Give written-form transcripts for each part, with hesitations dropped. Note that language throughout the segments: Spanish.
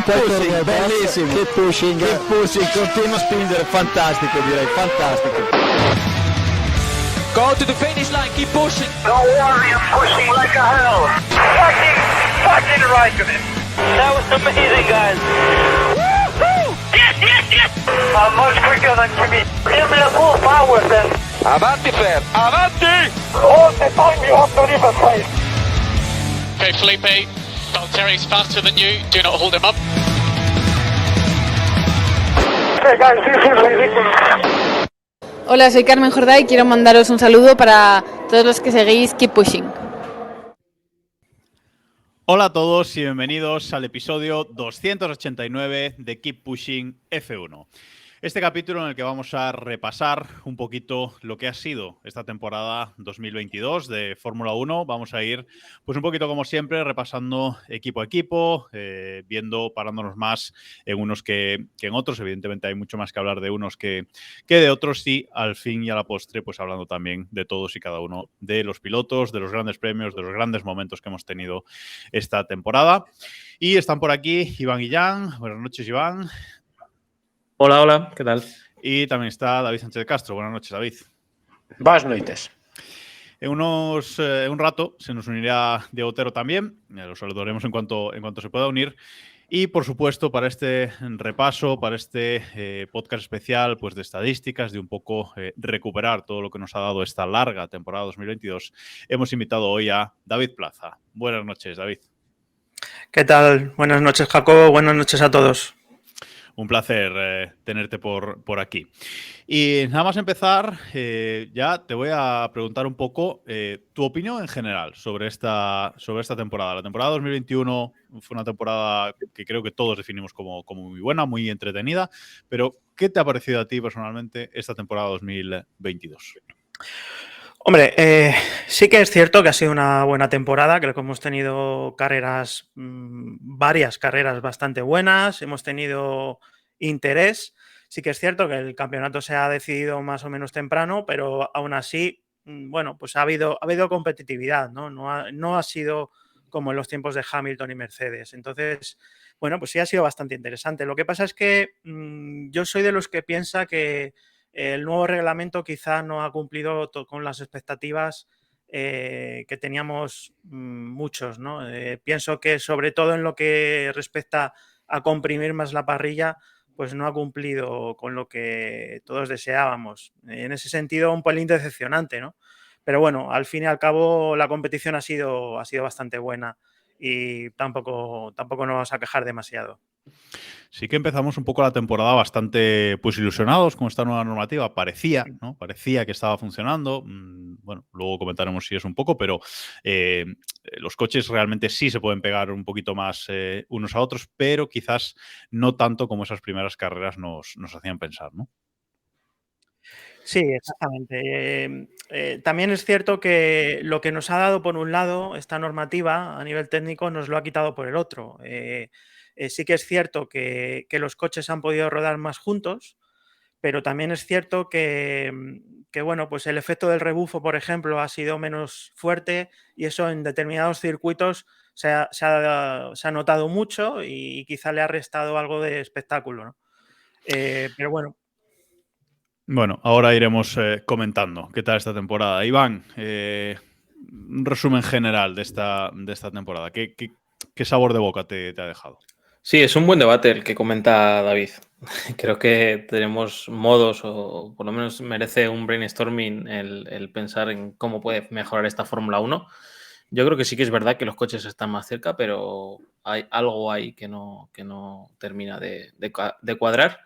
pushing, bellissimo. Keep pushing. Keep pushing, continua a spingere, fantastico direi, fantastico. Go to the finish line, keep pushing. Don't worry, I'm pushing like a hell. Fucking Raikkonen. That was amazing, guys. Woo-hoo! Yes! I'm much quicker than Kimi. Give me the full power then. Avanti, Fer, avanti! All the time you have to leave a place. Okay, Felipe, Valtteri's faster than you. Do not hold him up. Okay, guys, this is ridiculous. Hola, soy Carmen Jordá y quiero mandaros un saludo para todos los que seguís Keep Pushing. Hola a todos y bienvenidos al episodio 289 de Keep Pushing F1. Este capítulo en el que vamos a repasar un poquito lo que ha sido esta temporada 2022 de Fórmula 1. Vamos a ir, pues un poquito como siempre, repasando equipo a equipo, parándonos más en unos que en otros. Evidentemente hay mucho más que hablar de unos que de otros y al fin y a la postre, pues hablando también de todos y cada uno de los pilotos, de los grandes premios, de los grandes momentos que hemos tenido esta temporada. Y están por aquí Iván Guillán. Buenas noches, Iván. Hola, ¿qué tal? Y también está David Sánchez Castro. Buenas noches, David. Buenas noches. En un rato se nos unirá Diego Otero también. Lo saludaremos en cuanto se pueda unir. Y, por supuesto, para este repaso, para este podcast especial pues de estadísticas, de un poco recuperar todo lo que nos ha dado esta larga temporada 2022, hemos invitado hoy a David Plaza. Buenas noches, David. ¿Qué tal? Buenas noches, Jacobo. Buenas noches a todos. Un placer tenerte por aquí. Y nada más empezar, ya te voy a preguntar un poco tu opinión en general sobre esta temporada. La temporada 2021 fue una temporada que creo que todos definimos como muy buena, muy entretenida, pero ¿qué te ha parecido a ti personalmente esta temporada 2022? Hombre, sí que es cierto que ha sido una buena temporada. Creo que hemos tenido carreras, varias carreras bastante buenas. Hemos tenido interés. Sí que es cierto que el campeonato se ha decidido más o menos temprano, pero aún así, bueno, pues ha habido competitividad, ¿no? No ha sido como en los tiempos de Hamilton y Mercedes. Entonces, bueno, pues sí ha sido bastante interesante. Lo que pasa es que yo soy de los que piensa que el nuevo reglamento quizá no ha cumplido con las expectativas que teníamos muchos, ¿no? Pienso que sobre todo en lo que respecta a comprimir más la parrilla, pues no ha cumplido con lo que todos deseábamos. En ese sentido, un pelín decepcionante, ¿no? Pero bueno, al fin y al cabo la competición ha sido bastante buena y tampoco nos vamos a quejar demasiado. Sí que empezamos un poco la temporada bastante pues ilusionados con esta nueva normativa. Parecía, ¿no? Parecía que estaba funcionando. Bueno, luego comentaremos si es un poco, pero los coches realmente sí se pueden pegar un poquito más unos a otros, pero quizás no tanto como esas primeras carreras nos hacían pensar, ¿no? Sí, exactamente. También es cierto que lo que nos ha dado por un lado esta normativa a nivel técnico nos lo ha quitado por el otro. Sí que es cierto que los coches han podido rodar más juntos, pero también es cierto que bueno, pues el efecto del rebufo, por ejemplo, ha sido menos fuerte y eso en determinados circuitos se ha notado mucho y quizá le ha restado algo de espectáculo, ¿no? Pero bueno. Bueno, ahora iremos comentando qué tal esta temporada. Iván, un resumen general de esta temporada. ¿Qué sabor de boca te ha dejado? Sí, es un buen debate el que comenta David. Creo que tenemos modos, o por lo menos merece un brainstorming el pensar en cómo puede mejorar esta Fórmula 1. Yo creo que sí que es verdad que los coches están más cerca, pero hay algo ahí que no termina de cuadrar.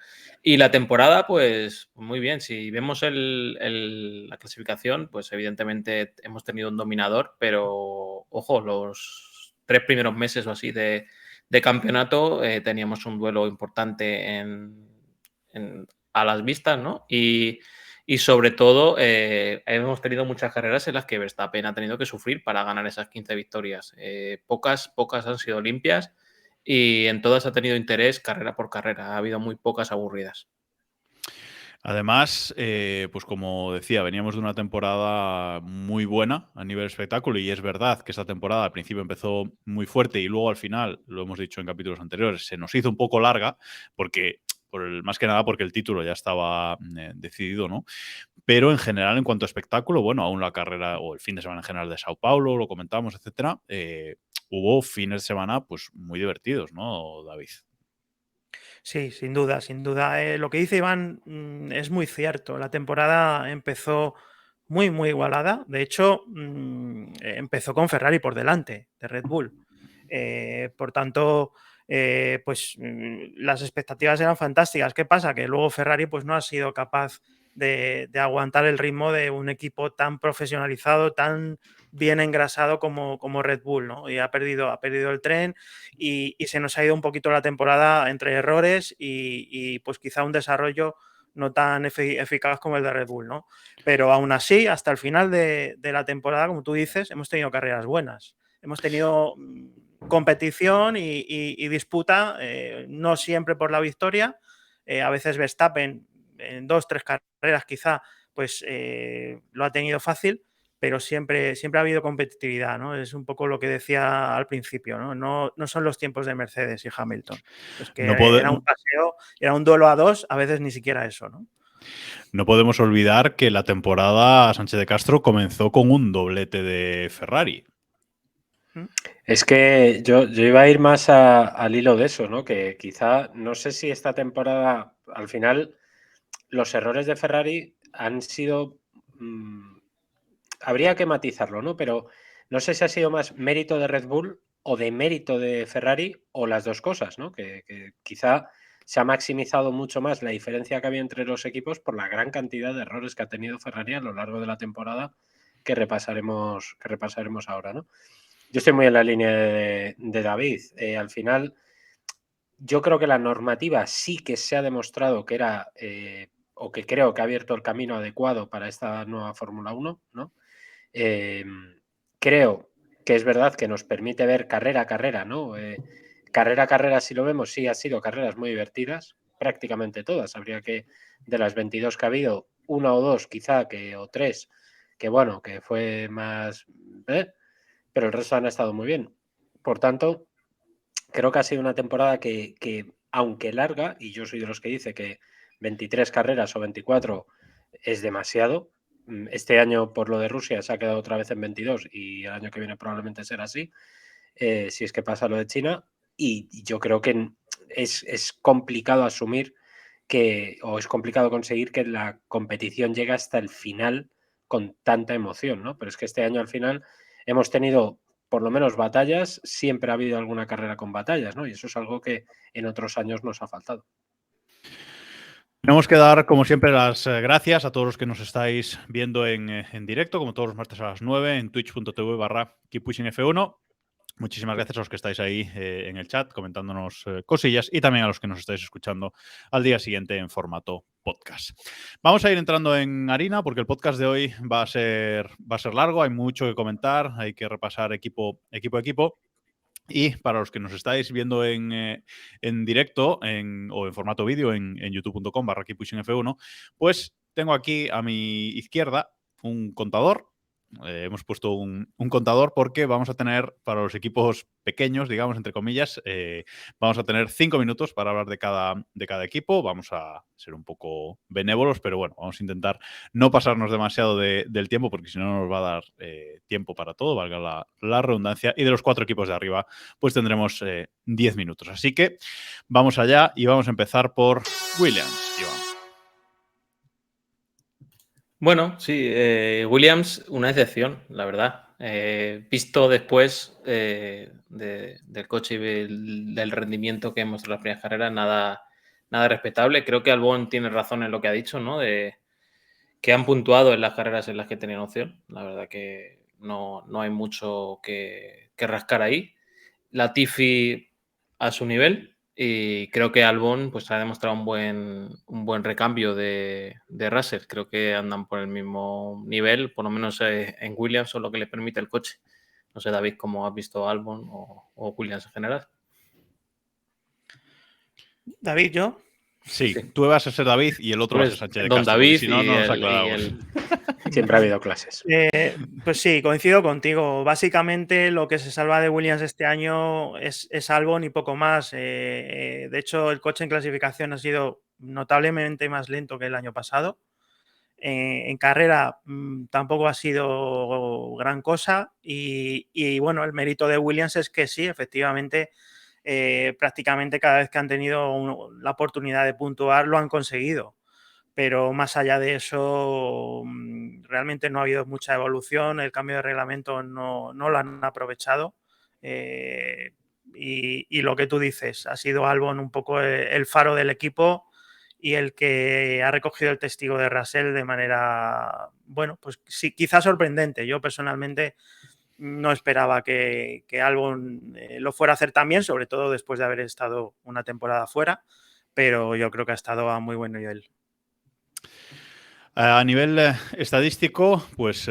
Y la temporada, pues muy bien. Si vemos la clasificación, pues evidentemente hemos tenido un dominador, pero ojo, los 3 primeros meses o así de campeonato teníamos un duelo importante a las vistas, ¿no? Y sobre todo hemos tenido muchas carreras en las que Verstappen ha tenido que sufrir para ganar esas 15 victorias. Pocas han sido limpias y en todas ha tenido interés carrera por carrera. Ha habido muy pocas aburridas. Además, pues como decía, veníamos de una temporada muy buena a nivel espectáculo y es verdad que esta temporada al principio empezó muy fuerte y luego al final, lo hemos dicho en capítulos anteriores, se nos hizo un poco larga porque, más que nada porque el título ya estaba decidido, ¿no? Pero en general, en cuanto a espectáculo, bueno, aún la carrera o el fin de semana en general de Sao Paulo, lo comentamos, etcétera, hubo fines de semana pues muy divertidos, ¿no, David? Sí, sin duda, sin duda. Lo que dice Iván es muy cierto. La temporada empezó muy, muy igualada. De hecho, empezó con Ferrari por delante de Red Bull. Por tanto, las expectativas eran fantásticas. ¿Qué pasa? Que luego Ferrari pues, no ha sido capaz de aguantar el ritmo de un equipo tan profesionalizado, tan bien engrasado como Red Bull, ¿no? Y ha perdido el tren y se nos ha ido un poquito la temporada entre errores y pues quizá un desarrollo no tan eficaz como el de Red Bull, ¿no? Pero aún así, hasta el final de la temporada, como tú dices, hemos tenido carreras buenas. Hemos tenido competición y disputa, no siempre por la victoria. A veces Verstappen, en 2-3 carreras quizá, pues lo ha tenido fácil, pero siempre ha habido competitividad, ¿no? Es un poco lo que decía al principio, ¿no? No son los tiempos de Mercedes y Hamilton. Es que No era un paseo, era un duelo a dos, a veces ni siquiera eso, ¿no? No podemos olvidar que la temporada Sánchez de Castro comenzó con un doblete de Ferrari. Es que yo iba a ir más al hilo de eso, ¿no? Que quizá, no sé si esta temporada, al final, los errores de Ferrari han sido... habría que matizarlo, ¿no? Pero no sé si ha sido más mérito de Red Bull o de mérito de Ferrari o las dos cosas, ¿no? Que quizá se ha maximizado mucho más la diferencia que había entre los equipos por la gran cantidad de errores que ha tenido Ferrari a lo largo de la temporada que repasaremos ahora, ¿no? Yo estoy muy en la línea de David. Al final, yo creo que la normativa sí que se ha demostrado que era, o que creo que ha abierto el camino adecuado para esta nueva Fórmula 1, ¿no? Creo que es verdad que nos permite ver carrera a carrera, ¿no? Carrera a carrera, si lo vemos, sí ha sido carreras muy divertidas, prácticamente todas. Habría que, de las 22 que ha habido, una o dos quizá, o tres, que bueno, que fue más... pero el resto han estado muy bien. Por tanto, creo que ha sido una temporada que, aunque larga, y yo soy de los que dice que 23 carreras o 24 es demasiado, este año por lo de Rusia se ha quedado otra vez en 22 y el año que viene probablemente será así, si es que pasa lo de China, y yo creo que es complicado asumir o es complicado conseguir que la competición llegue hasta el final con tanta emoción, ¿no? Pero es que este año al final hemos tenido por lo menos batallas, siempre ha habido alguna carrera con batallas, ¿no? Y eso es algo que en otros años nos ha faltado. Tenemos que dar, como siempre, las gracias a todos los que nos estáis viendo en directo, como todos los martes a las 9, en twitch.tv/KeepPushingF1. Muchísimas gracias a los que estáis ahí en el chat comentándonos cosillas y también a los que nos estáis escuchando al día siguiente en formato podcast. Vamos a ir entrando en harina porque el podcast de hoy va a ser largo, hay mucho que comentar, hay que repasar equipo a equipo. Y para los que nos estáis viendo en directo o en formato vídeo en youtube.com/KeepPushingF1, pues tengo aquí a mi izquierda un contador. Hemos puesto un contador porque vamos a tener, para los equipos pequeños, digamos, entre comillas, vamos a tener 5 minutos para hablar de cada equipo. Vamos a ser un poco benévolos, pero bueno, vamos a intentar no pasarnos demasiado del tiempo porque si no, no nos va a dar tiempo para todo, valga la redundancia. Y de los 4 equipos de arriba, pues tendremos 10 minutos. Así que vamos allá y vamos a empezar por Williams, Iván. Bueno, sí, Williams, una excepción, la verdad. Visto después del coche y del rendimiento que hemos en las primeras carreras, nada respetable. Creo que Albon tiene razón en lo que ha dicho, ¿no? De que han puntuado en las carreras en las que tenían opción. La verdad que no hay mucho que rascar ahí. Latifi a su nivel. Y creo que Albon pues, ha demostrado un buen recambio de Russell. Creo que andan por el mismo nivel, por lo menos en Williams, o lo que le permite el coche. No sé, David, cómo has visto Albon o Williams en general. David, ¿yo? Sí, tú vas a ser David y el otro va a ser Sánchez de Don Castro. David Si no, y no nos el- aclaramos. Siempre ha habido clases. Pues sí, coincido contigo. Básicamente lo que se salva de Williams este año es Albon y poco más. De hecho, el coche en clasificación ha sido notablemente más lento que el año pasado. En carrera tampoco ha sido gran cosa y bueno, el mérito de Williams es que sí, efectivamente, prácticamente cada vez que han tenido la oportunidad de puntuar lo han conseguido. Pero más allá de eso, realmente no ha habido mucha evolución, el cambio de reglamento no lo han aprovechado. Y lo que tú dices, ha sido Albon un poco el faro del equipo y el que ha recogido el testigo de Russell de manera, bueno, pues sí, quizás sorprendente. Yo personalmente no esperaba que Albon lo fuera a hacer tan bien, sobre todo después de haber estado una temporada fuera, pero yo creo que ha estado a muy buen nivel. A nivel estadístico, pues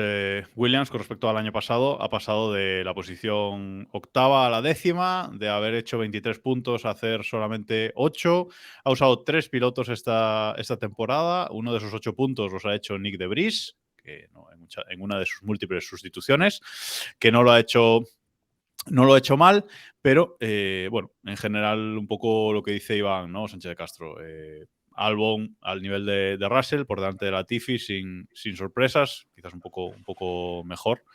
Williams, con respecto al año pasado, ha pasado de la posición octava a la 10ª, de haber hecho 23 puntos a hacer solamente 8. Ha usado 3 pilotos esta temporada. Uno de esos 8 puntos los ha hecho Nick de Vries, que no, en una de sus múltiples sustituciones, que no lo ha hecho mal, pero bueno, en general un poco lo que dice Iván, ¿no? Sánchez de Castro. Albon al nivel de Russell, por delante de Latifi, sin sorpresas, quizás un poco mejor.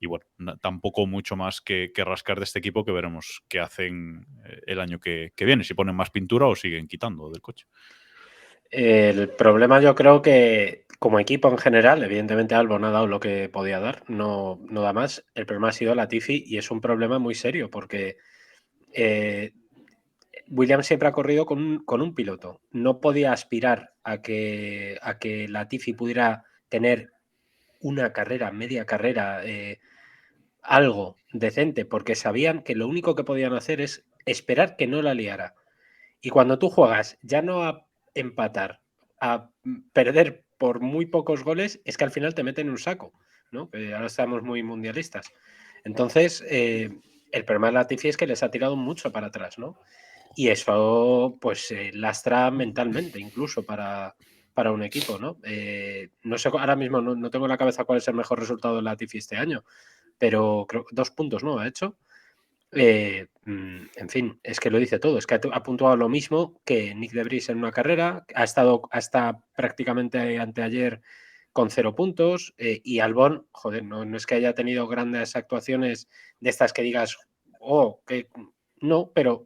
Y bueno, tampoco mucho más que rascar de este equipo, que veremos qué hacen el año que viene, si ponen más pintura o siguen quitando del coche. El problema, yo creo que como equipo en general, evidentemente Albon ha dado lo que podía dar, no da más. El problema ha sido Latifi y es un problema muy serio porque Williams siempre ha corrido con un piloto. No podía aspirar a que Latifi pudiera tener una carrera, media carrera, algo decente, porque sabían que lo único que podían hacer es esperar que no la liara. Y cuando tú juegas ya no a empatar, a perder por muy pocos goles, es que al final te meten en un saco, ¿no? Que ahora estamos muy mundialistas. Entonces, el problema de Latifi es que les ha tirado mucho para atrás, ¿no? Y eso, pues, lastra mentalmente, incluso para un equipo, ¿no? No sé, ahora mismo no tengo en la cabeza cuál es el mejor resultado de Latifi este año, pero creo 2 puntos, ¿no? Ha hecho. En fin, es que lo dice todo. Es que ha puntuado lo mismo que Nick de Vries en una carrera. Ha estado hasta prácticamente anteayer con 0 puntos. Y Albon, joder, no es que haya tenido grandes actuaciones de estas que digas, que no, pero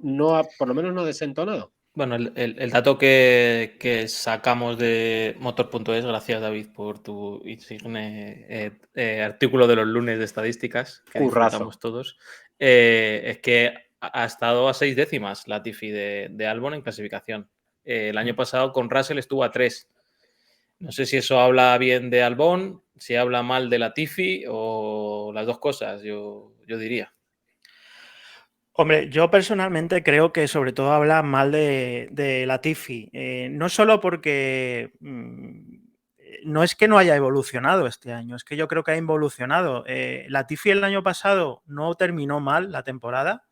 por lo menos no ha desentonado. Bueno, el dato que sacamos de Motor.es, gracias David por tu insigne artículo de los lunes de estadísticas, que disfrutamos todos, es que ha estado a 6 décimas Latifi de Albon en clasificación. El año pasado con Russell estuvo a 3. No sé si eso habla bien de Albon, si habla mal de Latifi o las dos cosas, yo diría. Hombre, yo personalmente creo que sobre todo habla mal de Latifi. No solo porque no es que no haya evolucionado este año, es que yo creo que ha involucionado. Latifi el año pasado no terminó mal la temporada,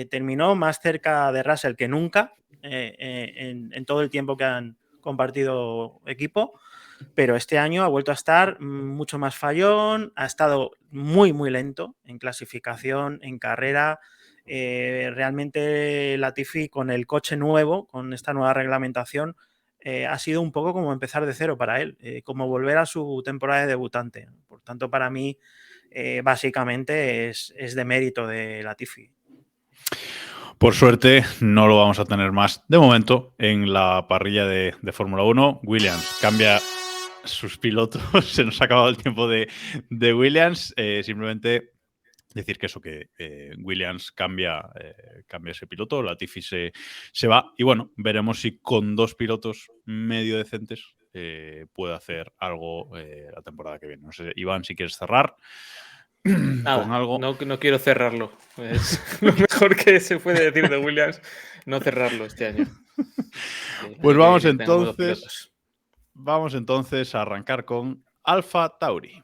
terminó más cerca de Russell que nunca en todo el tiempo que han compartido equipo, pero este año ha vuelto a estar mucho más fallón, ha estado muy, muy lento en clasificación, en carrera. Realmente Latifi con el coche nuevo, con esta nueva reglamentación, ha sido un poco como empezar de cero para él, como volver a su temporada de debutante. Por tanto, para mí, básicamente es de mérito de Latifi. Por suerte, no lo vamos a tener más de momento en la parrilla de Fórmula 1. Williams cambia sus pilotos. Se nos ha acabado el tiempo de Williams. Simplemente decir que eso, que Williams cambia ese piloto, Latifi se va. Y bueno, veremos si con 2 pilotos medio decentes puede hacer algo la temporada que viene. No sé, Iván, si quieres cerrar. Nada, con algo. No quiero cerrarlo. Es lo mejor que se puede decir de Williams, no cerrarlo este año. Pues vamos entonces a arrancar con Alfa Tauri.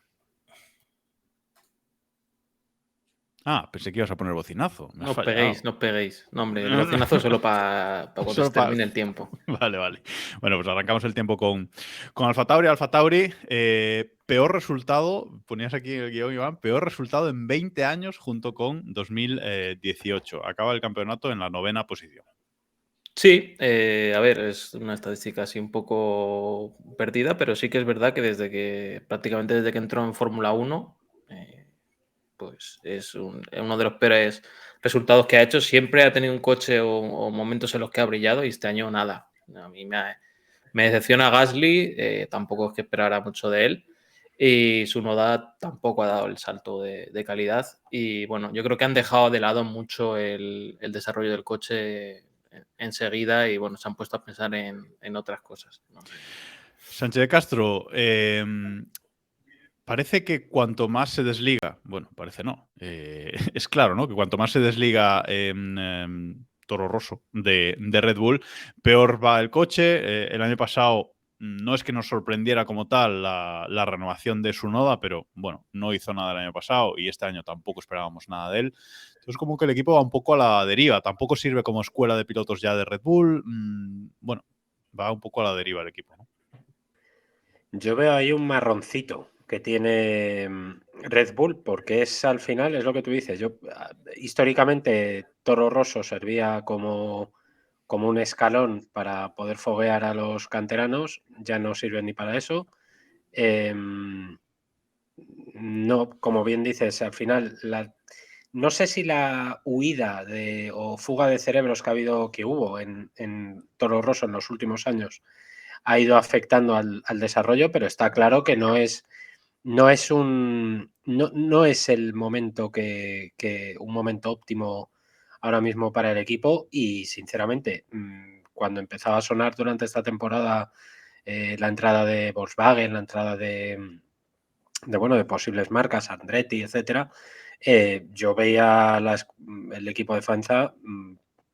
Ah, pensé que ibas a poner bocinazo. Me has No os fallado. peguéis, no os peguéis. No, hombre, el bocinazo solo para cuando Solo se termine el tiempo. Vale, vale. Bueno, pues arrancamos el tiempo con Alfa Tauri. Alfa Tauri, peor resultado, ponías aquí el guión, Iván, peor resultado en 20 años junto con 2018. Acaba el campeonato en la 9ª posición. Sí, a ver, es una estadística así un poco perdida, pero sí que es verdad que prácticamente desde que entró en Fórmula 1, pues es uno de los peores resultados que ha hecho. Siempre ha tenido un coche o momentos en los que ha brillado y este año nada. A mí me decepciona Gasly, tampoco es que esperara mucho de él. Y Tsunoda tampoco ha dado el salto de calidad. Y bueno, yo creo que han dejado de lado mucho el desarrollo del coche enseguida y bueno, se han puesto a pensar en otras cosas, ¿no? Sánchez de Castro, parece que cuanto más se desliga, bueno, parece no, es claro, ¿no? Que cuanto más se desliga Toro Rosso de Red Bull, peor va el coche. El año pasado no es que nos sorprendiera como tal la renovación de Tsunoda, pero bueno, no hizo nada el año pasado y este año tampoco esperábamos nada de él. Entonces como que el equipo va un poco a la deriva, tampoco sirve como escuela de pilotos ya de Red Bull. Bueno, va un poco a la deriva el equipo, ¿no? Yo veo ahí un marroncito que tiene Red Bull, porque es al final, es lo que tú dices. Históricamente Toro Rosso servía como un escalón para poder foguear a los canteranos, ya no sirve ni para eso. No, como bien dices, al final no sé si la huida o fuga de cerebros que hubo en Toro Rosso en los últimos años ha ido afectando al desarrollo, pero está claro que no es el momento un momento óptimo ahora mismo para el equipo. Y sinceramente, cuando empezaba a sonar durante esta temporada la entrada de Volkswagen, la entrada de posibles marcas, Andretti, etcétera, yo veía el equipo de Faenza,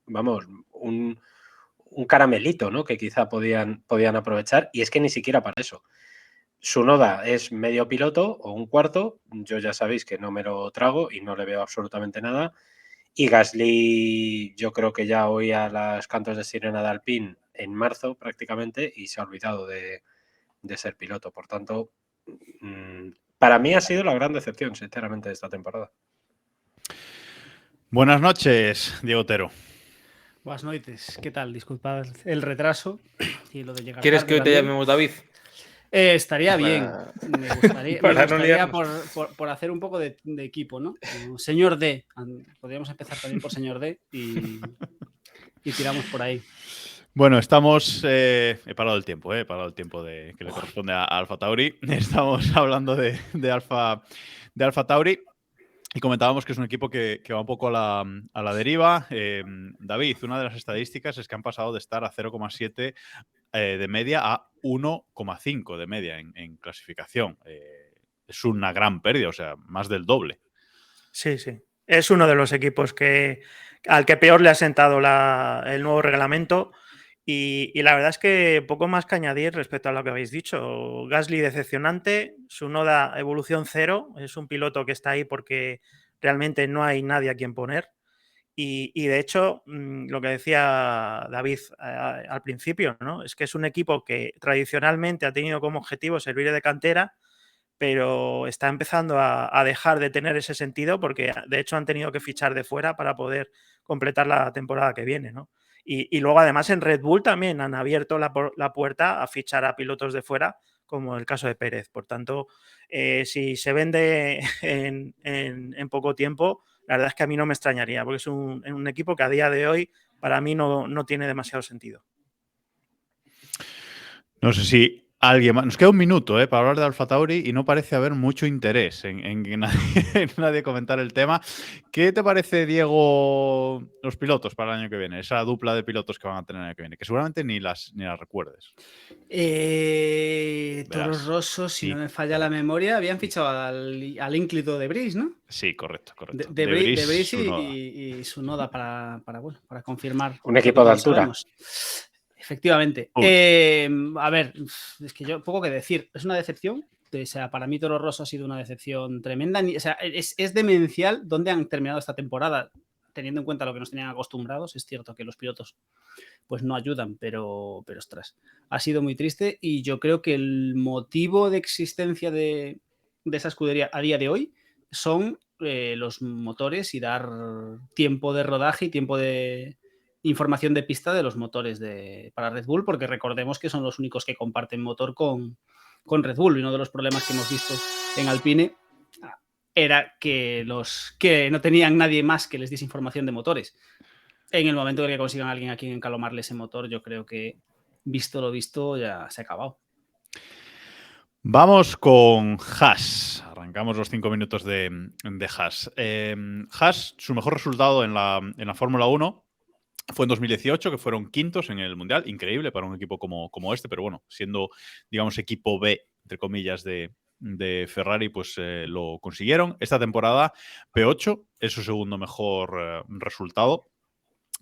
vamos, un caramelito, ¿no? Que quizá podían aprovechar, y es que ni siquiera para eso. Tsunoda es medio piloto o un cuarto, yo ya sabéis que no me lo trago y no le veo absolutamente nada. Y Gasly, yo creo que ya oía los cantos de sirena de Alpine en marzo prácticamente y se ha olvidado de ser piloto. Por tanto, para mí ha sido la gran decepción, sinceramente, de esta temporada. Buenas noches, Diego Otero. Buenas noches, ¿qué tal? Disculpad el retraso y lo de llegar ¿Quieres tarde que hoy te también. llamemos David? Estaría bien. Me gustaría por hacer un poco de equipo, ¿no? Como señor D. Podríamos empezar también por señor D y tiramos por ahí. Bueno, estamos... he parado el tiempo, que le corresponde a Alfa Tauri. Estamos hablando de Alfa Tauri y comentábamos que es un equipo que va un poco a la deriva. David, una de las estadísticas es que han pasado de estar a 0,7 de media a 1,5 de media en clasificación. Es una gran pérdida, o sea, más del doble. Sí, sí. Es uno de los equipos al que peor le ha sentado el nuevo reglamento. Y la verdad es que poco más que añadir respecto a lo que habéis dicho. Gasly decepcionante, Tsunoda evolución cero, es un piloto que está ahí porque realmente no hay nadie a quien poner. Y de hecho, lo que decía David al principio, ¿no? Es que es un equipo que tradicionalmente ha tenido como objetivo servir de cantera, pero está empezando a dejar de tener ese sentido porque de hecho han tenido que fichar de fuera para poder completar la temporada que viene, ¿no? Y luego además en Red Bull también han abierto la puerta a fichar a pilotos de fuera, como el caso de Pérez. Por tanto, si se vende en poco tiempo, la verdad es que a mí no me extrañaría, porque es un equipo que a día de hoy para mí no tiene demasiado sentido. No sé si alguien más... Nos queda un minuto para hablar de Alfa Tauri y no parece haber mucho interés en que nadie comentar el tema. ¿Qué te parece, Diego, los pilotos para el año que viene? Esa dupla de pilotos que van a tener el año que viene, que seguramente ni las recuerdes. Toro Rosso, si no me falla la memoria, habían fichado al ínclito de Brice, ¿no? Sí, correcto. De Brice y Tsunoda para confirmar. Un equipo de altura. Sabemos. Efectivamente. A ver, es que yo poco que decir. Es una decepción O sea, para mí Toro Rosso ha sido una decepción tremenda. O sea, es demencial dónde han terminado esta temporada, teniendo en cuenta lo que nos tenían acostumbrados. Es cierto que los pilotos pues no ayudan, pero ostras, ha sido muy triste y yo creo que el motivo de existencia de esa escudería a día de hoy son los motores y dar tiempo de rodaje y tiempo de información de pista de los motores para Red Bull, porque recordemos que son los únicos que comparten motor con Red Bull, y uno de los problemas que hemos visto en Alpine era que no tenían nadie más que les diese información de motores. En el momento en que consigan a alguien a quien encalomarle ese motor, yo creo que, visto lo visto, ya se ha acabado. Vamos con Haas. Arrancamos los 5 minutos de Haas. Haas, su mejor resultado en la Fórmula 1 fue en 2018, que fueron quintos en el Mundial. Increíble para un equipo como este, pero bueno, siendo, digamos, equipo B, entre comillas, de Ferrari, pues lo consiguieron. Esta temporada, P8 es su segundo mejor resultado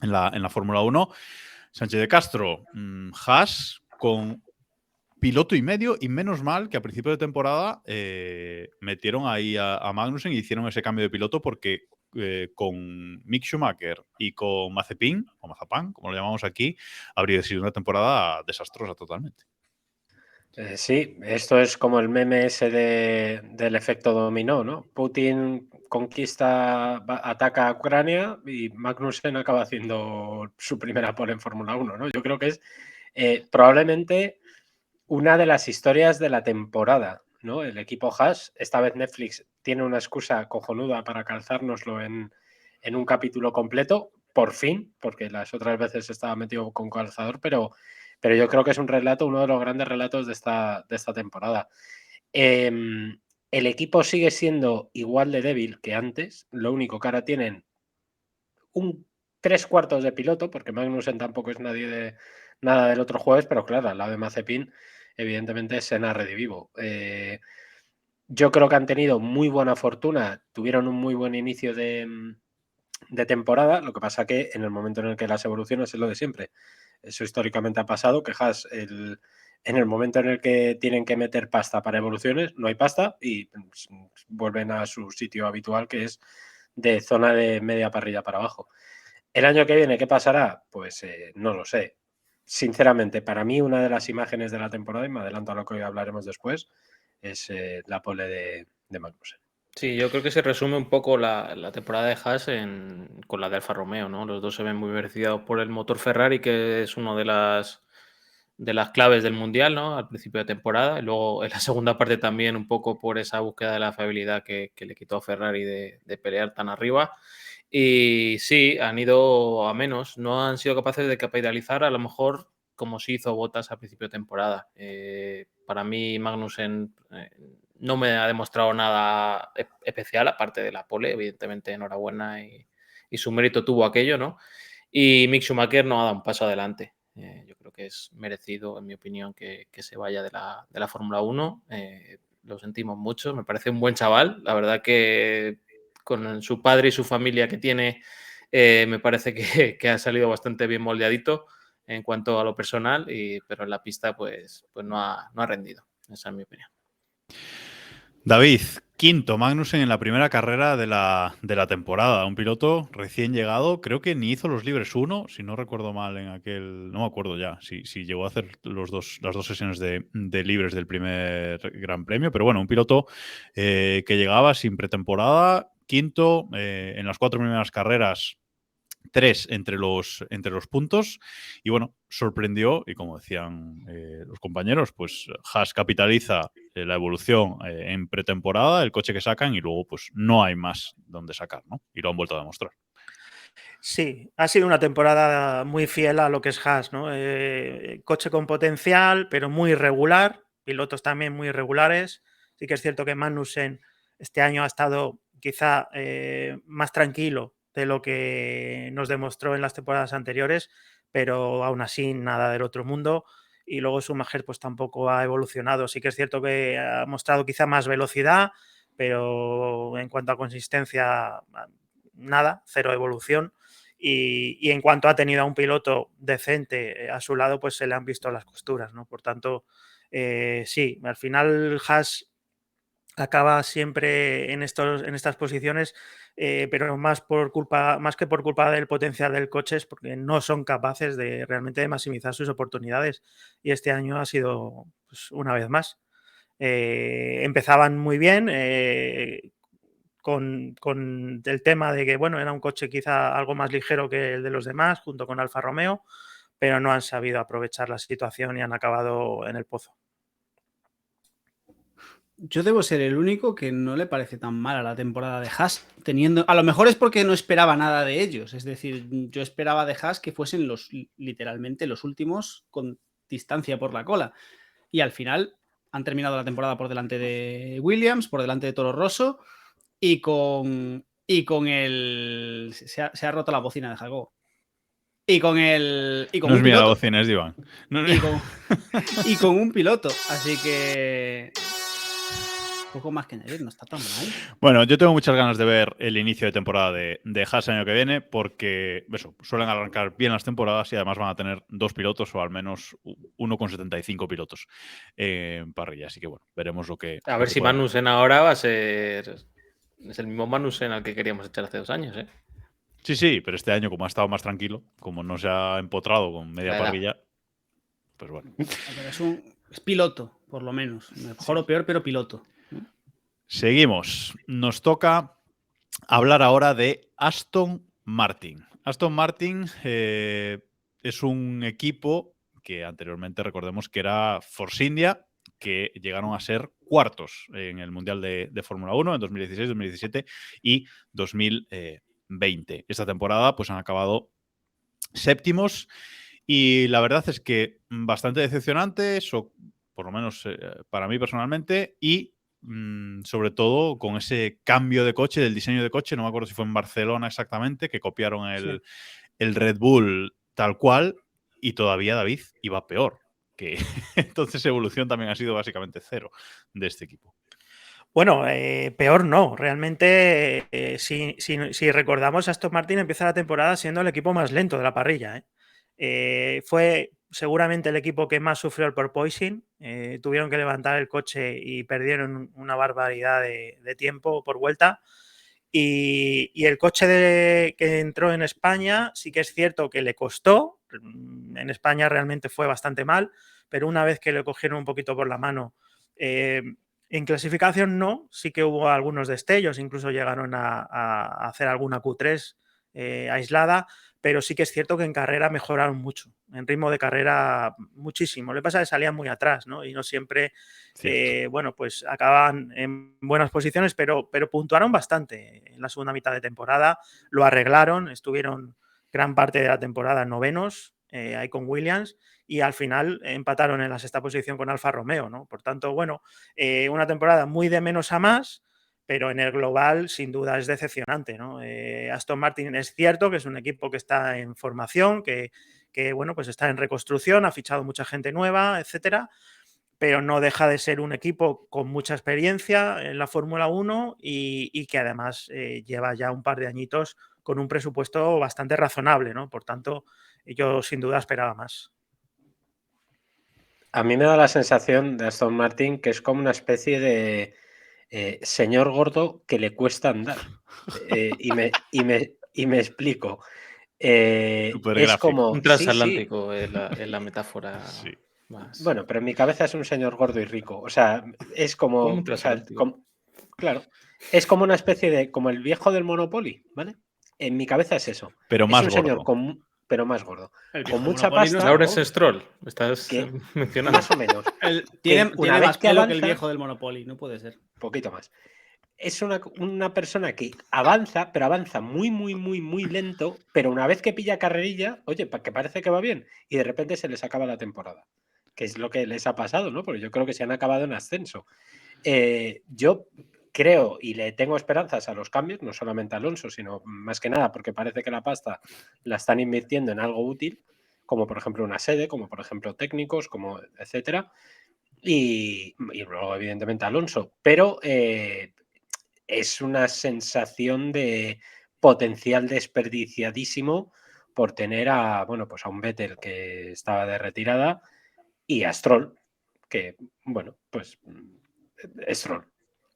en la Fórmula 1. Sánchez de Castro, Haas con piloto y medio, y menos mal que a principio de temporada metieron ahí a Magnussen y hicieron ese cambio de piloto, porque con Mick Schumacher y con Mazepin, o Mazapán, como lo llamamos aquí, habría sido una temporada desastrosa totalmente. Sí, esto es como el meme ese del efecto dominó, ¿no? Putin ataca a Ucrania y Magnussen acaba haciendo su primera pole en Fórmula 1, ¿no? Yo creo que es probablemente una de las historias de la temporada, ¿no? El equipo Haas, esta vez Netflix tiene una excusa cojonuda para calzárnoslo en un capítulo completo, por fin, porque las otras veces estaba metido con calzador, pero yo creo que es un relato, uno de los grandes relatos de esta temporada. El equipo sigue siendo igual de débil que antes, lo único que ahora tienen un 3/4 de piloto, porque Magnussen tampoco es nada del otro jueves, pero claro, al lado de Mazepin, evidentemente es Senna redivivo. Yo creo que han tenido muy buena fortuna, tuvieron un muy buen inicio de temporada, lo que pasa que en el momento en el que las evoluciones es lo de siempre. Eso históricamente ha pasado, que Haas, en el momento en el que tienen que meter pasta para evoluciones, no hay pasta y vuelven a su sitio habitual, que es de zona de media parrilla para abajo. El año que viene, ¿qué pasará? Pues no lo sé. Sinceramente, para mí una de las imágenes de la temporada, y me adelanto a lo que hoy hablaremos después, es la pole de Magnussen. Sí, yo creo que se resume un poco la temporada de Haas con la de Alfa Romeo, ¿no? Los dos se ven muy beneficiados por el motor Ferrari, que es una de las claves del Mundial, ¿no? Al principio de temporada, y luego en la segunda parte también un poco por esa búsqueda de la fiabilidad que le quitó a Ferrari de pelear tan arriba. Y sí, han ido a menos, no han sido capaces de capitalizar a lo mejor como se hizo Bottas a principio de temporada. Para mí Magnussen no me ha demostrado nada especial, aparte de la pole, evidentemente enhorabuena y su mérito tuvo aquello, ¿no? Y Mick Schumacher no ha dado un paso adelante. Yo creo que es merecido, en mi opinión, que se vaya de la Fórmula 1. Lo sentimos mucho, me parece un buen chaval. La verdad que con su padre y su familia que tiene, me parece que ha salido bastante bien moldeadito en cuanto a lo personal, pero en la pista pues no ha rendido. Esa es mi opinión. David, quinto Magnussen en la primera carrera de la temporada. Un piloto recién llegado, creo que ni hizo los libres 1, si no recuerdo mal en aquel... No me acuerdo ya si llegó a hacer las dos sesiones de libres del primer Gran Premio, pero bueno, un piloto que llegaba sin pretemporada, quinto en las 4 primeras carreras, 3 entre los puntos, y bueno, sorprendió, y como decían los compañeros, pues Haas capitaliza la evolución en pretemporada, el coche que sacan, y luego pues no hay más donde sacar, ¿no? Y lo han vuelto a demostrar. Sí, ha sido una temporada muy fiel a lo que es Haas, ¿no? Coche con potencial, pero muy irregular, pilotos también muy irregulares. Sí que es cierto que Magnussen este año ha estado quizá más tranquilo de lo que nos demostró en las temporadas anteriores, pero aún así nada del otro mundo. Y luego Schumacher pues tampoco ha evolucionado. Sí que es cierto que ha mostrado quizá más velocidad, pero en cuanto a consistencia, nada, cero evolución. Y en cuanto ha tenido a un piloto decente a su lado, pues se le han visto las costuras, ¿no? Por tanto, sí, al final Haas acaba siempre en estas posiciones, pero más que por culpa del potencial del coche, es porque no son capaces de realmente maximizar sus oportunidades. Y este año ha sido, pues, una vez más. Empezaban muy bien, con el tema de que, bueno, era un coche quizá algo más ligero que el de los demás, junto con Alfa Romeo, pero no han sabido aprovechar la situación y han acabado en el pozo. Yo debo ser el único que no le parece tan mala la temporada de Haas, teniendo... A lo mejor es porque no esperaba nada de ellos. Es decir, yo esperaba de Haas que fuesen literalmente los últimos con distancia por la cola. Y al final han terminado la temporada por delante de Williams, por delante de Toro Rosso y con el... Se ha roto la bocina de Jacobo. Y con el... Y con no un es mía piloto. la bocina, es de Iván. No, y con un piloto. Así que... poco más que añadir, no está tan mal. Bueno, yo tengo muchas ganas de ver el inicio de temporada de Haas el año que viene porque eso, suelen arrancar bien las temporadas y además van a tener 2 pilotos o al menos uno con 75 pilotos en parrilla. Así que bueno, veremos lo que... A ver si Magnussen ahora va a ser... Es el mismo Magnussen al que queríamos echar hace 2 años, ¿eh? Sí, pero este año como ha estado más tranquilo, como no se ha empotrado con media parrilla, pues bueno. Pero es piloto, por lo menos. Mejor o peor, pero piloto. Seguimos. Nos toca hablar ahora de Aston Martin. Aston Martin es un equipo que anteriormente recordemos que era Force India, que llegaron a ser cuartos en el Mundial de Fórmula 1 en 2016, 2017 y 2020. Esta temporada pues han acabado séptimos y la verdad es que bastante decepcionantes, o por lo menos para mí personalmente, y sobre todo con ese cambio de coche, del diseño de coche, no me acuerdo si fue en Barcelona exactamente, que copiaron el Red Bull tal cual y todavía David iba peor. Que entonces evolución también ha sido básicamente cero de este equipo. Bueno, peor no. Realmente, si recordamos, Aston Martin empieza la temporada siendo el equipo más lento de la parrilla. Fue seguramente el equipo que más sufrió el porpoising. Tuvieron que levantar el coche y perdieron una barbaridad de tiempo por vuelta. Y el coche que entró en España sí que es cierto que le costó. En España realmente fue bastante mal, pero una vez que le cogieron un poquito por la mano... en clasificación no, sí que hubo algunos destellos, incluso llegaron a hacer alguna Q3 aislada, pero sí que es cierto que en carrera mejoraron mucho, en ritmo de carrera muchísimo. Lo que pasa es que salían muy atrás, ¿no? Y no siempre, bueno, pues acababan en buenas posiciones, pero puntuaron bastante en la segunda mitad de temporada, lo arreglaron, estuvieron gran parte de la temporada novenos, ahí con Williams, y al final empataron en la sexta posición con Alfa Romeo, ¿no? Por tanto, bueno, una temporada muy de menos a más, pero en el global sin duda es decepcionante, ¿no? Aston Martin es cierto que es un equipo que está en formación, que bueno, pues está en reconstrucción, ha fichado mucha gente nueva, etcétera, pero no deja de ser un equipo con mucha experiencia en la Fórmula 1 y que además lleva ya un par de añitos con un presupuesto bastante razonable, ¿no? Por tanto, yo sin duda esperaba más. A mí me da la sensación de Aston Martin que es como una especie de señor gordo que le cuesta andar. Y me explico. Es como... un transatlántico sí. Es la metáfora. Sí. Más. Bueno, pero en mi cabeza es un señor gordo y rico. O sea, es como... un transatlántico. Claro. Es como una especie de... como el viejo del Monopoly, ¿vale? En mi cabeza es eso. Pero más es un gordo. Señor pero más gordo. Con mucha pasta. No, Lawrence Stroll, estás mencionando. Más o menos. Tiene más pelo que el viejo del Monopoly, no puede ser. Un poquito más. Es una persona que avanza, pero avanza muy, muy, muy, muy lento, pero una vez que pilla carrerilla, oye, que parece que va bien, y de repente se les acaba la temporada. Que es lo que les ha pasado, ¿no? Porque yo creo que se han acabado en ascenso. Yo creo y le tengo esperanzas a los cambios, no solamente a Alonso, sino más que nada porque parece que la pasta la están invirtiendo en algo útil, como por ejemplo una sede, como por ejemplo técnicos, como etcétera, y luego evidentemente Alonso, pero es una sensación de potencial desperdiciadísimo por tener a, bueno, pues a un Vettel que estaba de retirada y a Stroll, que, bueno, pues Stroll.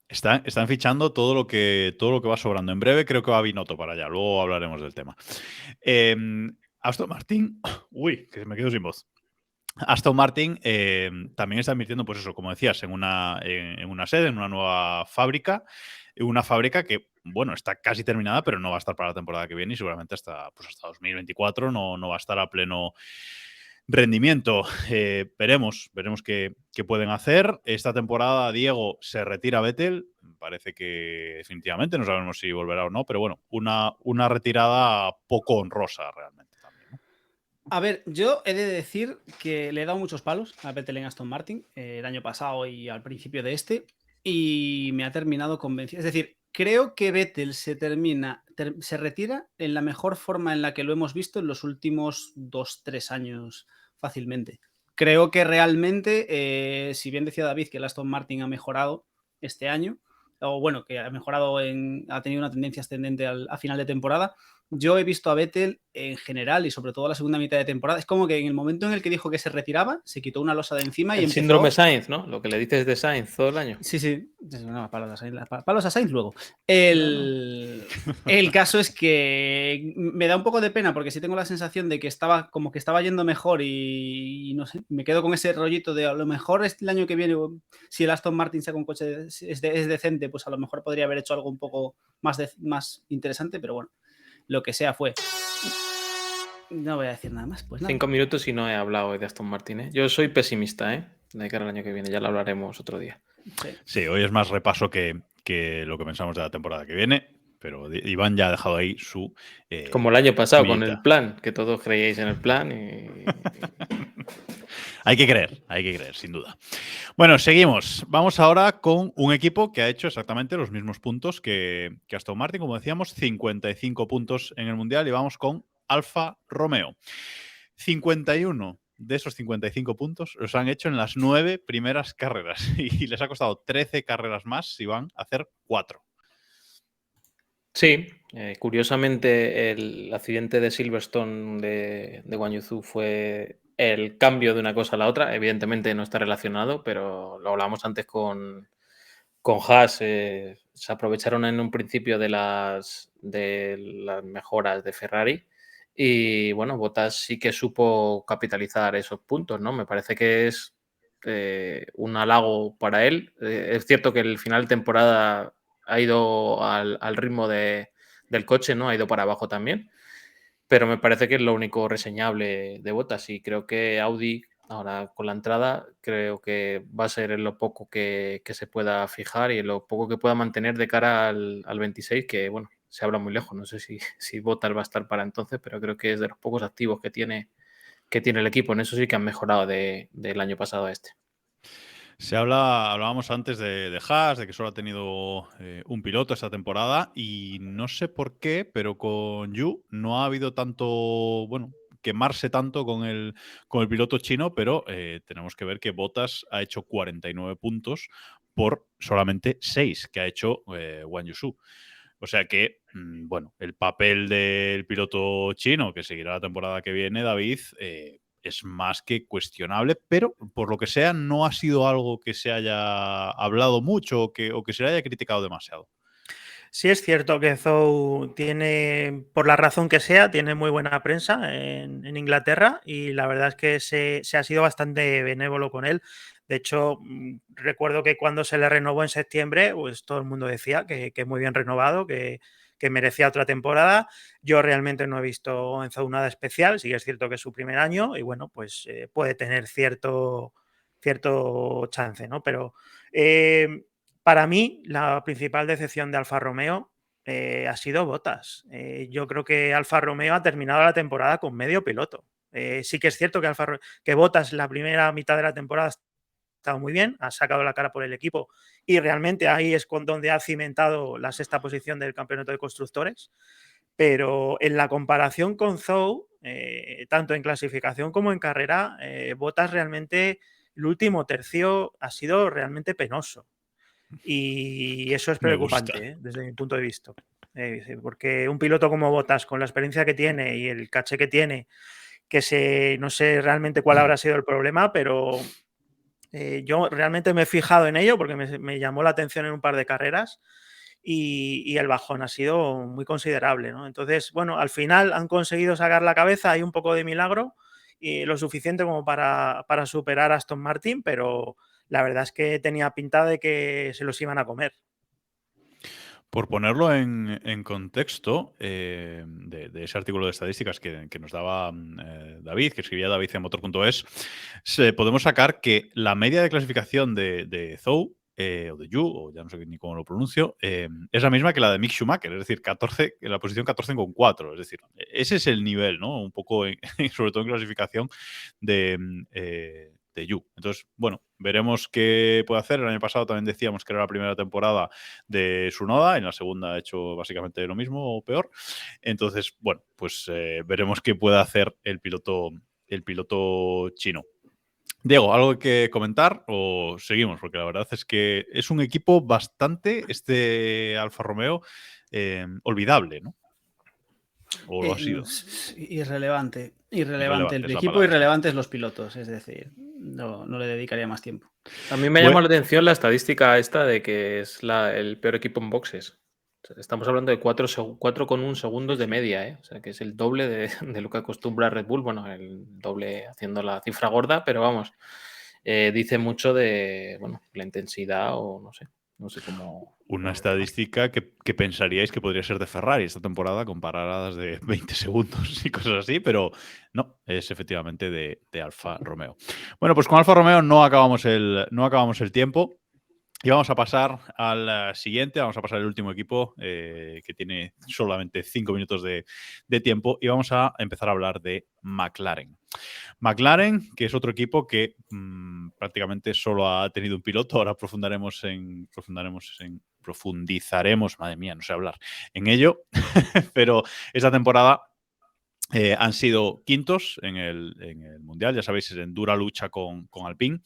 Están fichando todo lo que va sobrando. En breve creo que va Binotto para allá. Luego hablaremos del tema. Aston Martin. Uy, que me quedo sin voz. Aston Martin también está invirtiendo, pues eso, como decías, en una sede, en una nueva fábrica. Una fábrica que, bueno, está casi terminada, pero no va a estar para la temporada que viene y seguramente hasta 2024 no va a estar a pleno rendimiento. Veremos qué pueden hacer. Esta temporada, Diego, se retira Vettel. Parece que definitivamente, no sabemos si volverá o no, pero bueno, una retirada poco honrosa realmente también, ¿no? A ver, yo he de decir que le he dado muchos palos a Vettel en Aston Martin el año pasado y al principio de este, y me ha terminado convencido. Es decir, creo que Vettel se retira en la mejor forma en la que lo hemos visto en los últimos 2-3 años fácilmente. Creo que realmente, si bien decía David que el Aston Martin ha mejorado este año, o bueno, que ha mejorado, ha tenido una tendencia ascendente a final de temporada, yo he visto a Vettel en general y sobre todo la segunda mitad de temporada. Es como que en el momento en el que dijo que se retiraba, se quitó una losa de encima y el empezó... síndrome Sainz, ¿no? Lo que le dices de Sainz todo el año. Sí. No, palos a Sainz luego. El caso es que me da un poco de pena porque sí tengo la sensación de que estaba yendo mejor y no sé, me quedo con ese rollito de a lo mejor el año que viene, si el Aston Martin saca un coche es decente, pues a lo mejor podría haber hecho algo un poco más interesante, pero bueno. Lo que sea fue. No voy a decir nada más. Pues nada. 5 minutos y no he hablado hoy de Aston Martin, ¿eh? Yo soy pesimista, de cara al año que viene. Ya lo hablaremos otro día. Sí, hoy es más repaso que lo que pensamos de la temporada que viene. Pero Iván ya ha dejado ahí su... como el año pasado, millita. con el plan, que todos creíais en el plan y... Hay que creer, sin duda. Bueno, seguimos. Vamos ahora con un equipo que ha hecho exactamente los mismos puntos que Aston Martin, como decíamos, 55 puntos en el Mundial, y vamos con Alfa Romeo. 51 de esos 55 puntos los han hecho en las 9 primeras carreras y les ha costado 13 carreras más si van a hacer 4. Sí, curiosamente el accidente de Silverstone de Guan Yu Zhou fue el cambio de una cosa a la otra. Evidentemente no está relacionado, pero lo hablamos antes con Haas. Se aprovecharon en un principio de las mejoras de Ferrari y bueno, Bottas sí que supo capitalizar esos puntos, ¿no? Me parece que es un halago para él. Es cierto que el final de temporada ha ido al ritmo del coche, ¿no? Ha ido para abajo también. Pero me parece que es lo único reseñable de Bottas y creo que Audi, ahora con la entrada, creo que va a ser en lo poco que se pueda fijar y en lo poco que pueda mantener de cara al 26, que bueno, se habla muy lejos. No sé si Bottas va a estar para entonces, pero creo que es de los pocos activos que tiene el equipo. En eso sí que han mejorado del año pasado a este. Hablábamos antes de Haas, de que solo ha tenido un piloto esta temporada y no sé por qué, pero con Yu no ha habido tanto, quemarse tanto con el piloto chino, pero tenemos que ver que Bottas ha hecho 49 puntos por solamente 6 que ha hecho Guan Yu Zhou. O sea que, el papel del piloto chino, que seguirá la temporada que viene, David, es más que cuestionable, pero por lo que sea no ha sido algo que se haya hablado mucho o que se le haya criticado demasiado. Sí es cierto que Zhou tiene, por la razón que sea, tiene muy buena prensa en Inglaterra y la verdad es que se ha sido bastante benévolo con él. De hecho, recuerdo que cuando se le renovó en septiembre, pues todo el mundo decía que muy bien renovado, que merecía otra temporada. Yo realmente no he visto en Zhou nada especial, sí que es cierto que es su primer año y bueno, pues puede tener cierto chance, ¿no? Pero para mí la principal decepción de Alfa Romeo ha sido Bottas. Yo creo que Alfa Romeo ha terminado la temporada con medio piloto. Sí que es cierto que Bottas la primera mitad de la temporada estado muy bien, ha sacado la cara por el equipo y realmente ahí es donde ha cimentado la 6ª posición del campeonato de constructores, pero en la comparación con Zhou, tanto en clasificación como en carrera, Bottas realmente el último tercio ha sido realmente penoso y eso es preocupante, desde mi punto de vista, porque un piloto como Bottas, con la experiencia que tiene y el caché que tiene, no sé realmente cuál habrá sido el problema, pero Yo realmente me he fijado en ello porque me llamó la atención en un par de carreras y el bajón ha sido muy considerable, ¿no? Entonces, bueno, al final han conseguido sacar la cabeza, hay un poco de milagro y lo suficiente como para superar a Aston Martin, pero la verdad es que tenía pinta de que se los iban a comer. Por ponerlo en contexto de ese artículo de estadísticas que nos daba David, que escribía David en motor.es, podemos sacar que la media de clasificación de Zhou, o de Yu, o ya no sé ni cómo lo pronuncio, es la misma que la de Mick Schumacher, es decir, 14, en la posición 14,4. Es decir, ese es el nivel, ¿no? Un poco, sobre todo en clasificación de Yu. Entonces, bueno, veremos qué puede hacer. El año pasado también decíamos que era la primera temporada de Tsunoda, en la segunda ha hecho básicamente lo mismo o peor. Entonces, bueno, pues veremos qué puede hacer el piloto chino. Diego, ¿algo que comentar o seguimos? Porque la verdad es que es un equipo bastante, Alfa Romeo, olvidable, ¿no? ¿O lo ha sido? Irrelevante el equipo, irrelevantes los pilotos, es decir, no le dedicaría más tiempo. A mí me llama la atención la estadística esta de que es el peor equipo en boxes. Estamos hablando de 4,1 segundos de media, ¿eh? O sea, que es el doble de lo que acostumbra Red Bull. Bueno, el doble haciendo la cifra gorda, pero vamos, dice mucho de la intensidad o no sé cómo. Una estadística que pensaríais que podría ser de Ferrari esta temporada, con paradas de 20 segundos y cosas así, pero no, es efectivamente de Alfa Romeo. Bueno, pues con Alfa Romeo no acabamos el tiempo. Y vamos a pasar al siguiente, vamos a pasar al último equipo que tiene solamente 5 minutos de tiempo y vamos a empezar a hablar de McLaren. McLaren, que es otro equipo que prácticamente solo ha tenido un piloto, ahora profundizaremos, madre mía, no sé hablar, en ello, pero esta temporada han sido quintos en el Mundial, ya sabéis, en dura lucha con Alpine.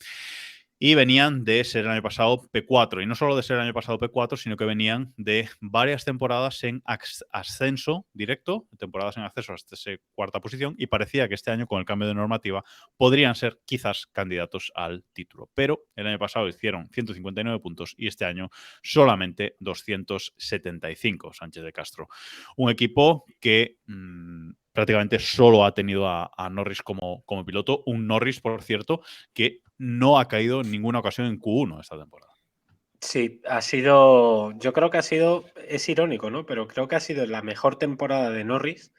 Y venían de ser el año pasado P4. Y no solo de ser el año pasado P4, sino que venían de varias temporadas en ascenso directo, temporadas en acceso hasta esa cuarta posición, y parecía que este año, con el cambio de normativa, podrían ser quizás candidatos al título. Pero el año pasado hicieron 159 puntos y este año solamente 275, Sánchez de Castro. Un equipo que prácticamente solo ha tenido a Norris como piloto. Un Norris, por cierto, que no ha caído en ninguna ocasión en Q1 esta temporada. Sí, yo creo que es irónico, ¿no? Pero creo que ha sido la mejor temporada de Norris.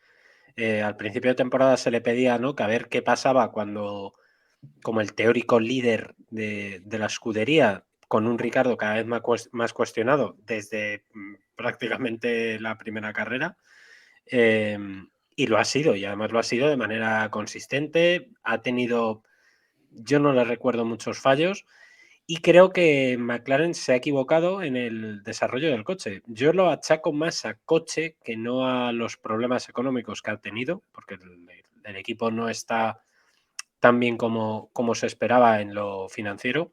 Al principio de temporada se le pedía, ¿no?, que a ver qué pasaba cuando, como el teórico líder de la escudería, con un Ricciardo cada vez más cuestionado desde prácticamente la primera carrera. Y lo ha sido, y además lo ha sido de manera consistente. Ha tenido, yo no le recuerdo muchos fallos, y creo que McLaren se ha equivocado en el desarrollo del coche. Yo lo achaco más a coche que no a los problemas económicos que ha tenido, porque el equipo no está tan bien como se esperaba en lo financiero,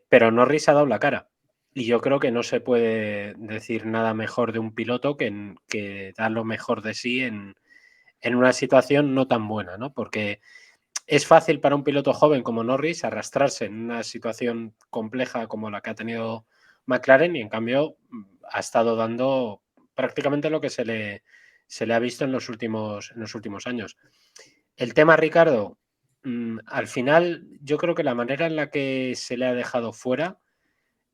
pero Norris ha dado la cara. Y yo creo que no se puede decir nada mejor de un piloto que da lo mejor de sí en una situación no tan buena, ¿no? Porque es fácil para un piloto joven como Norris arrastrarse en una situación compleja como la que ha tenido McLaren, y en cambio ha estado dando prácticamente lo que se le ha visto en los últimos años. El tema Ricciardo, al final yo creo que la manera en la que se le ha dejado fuera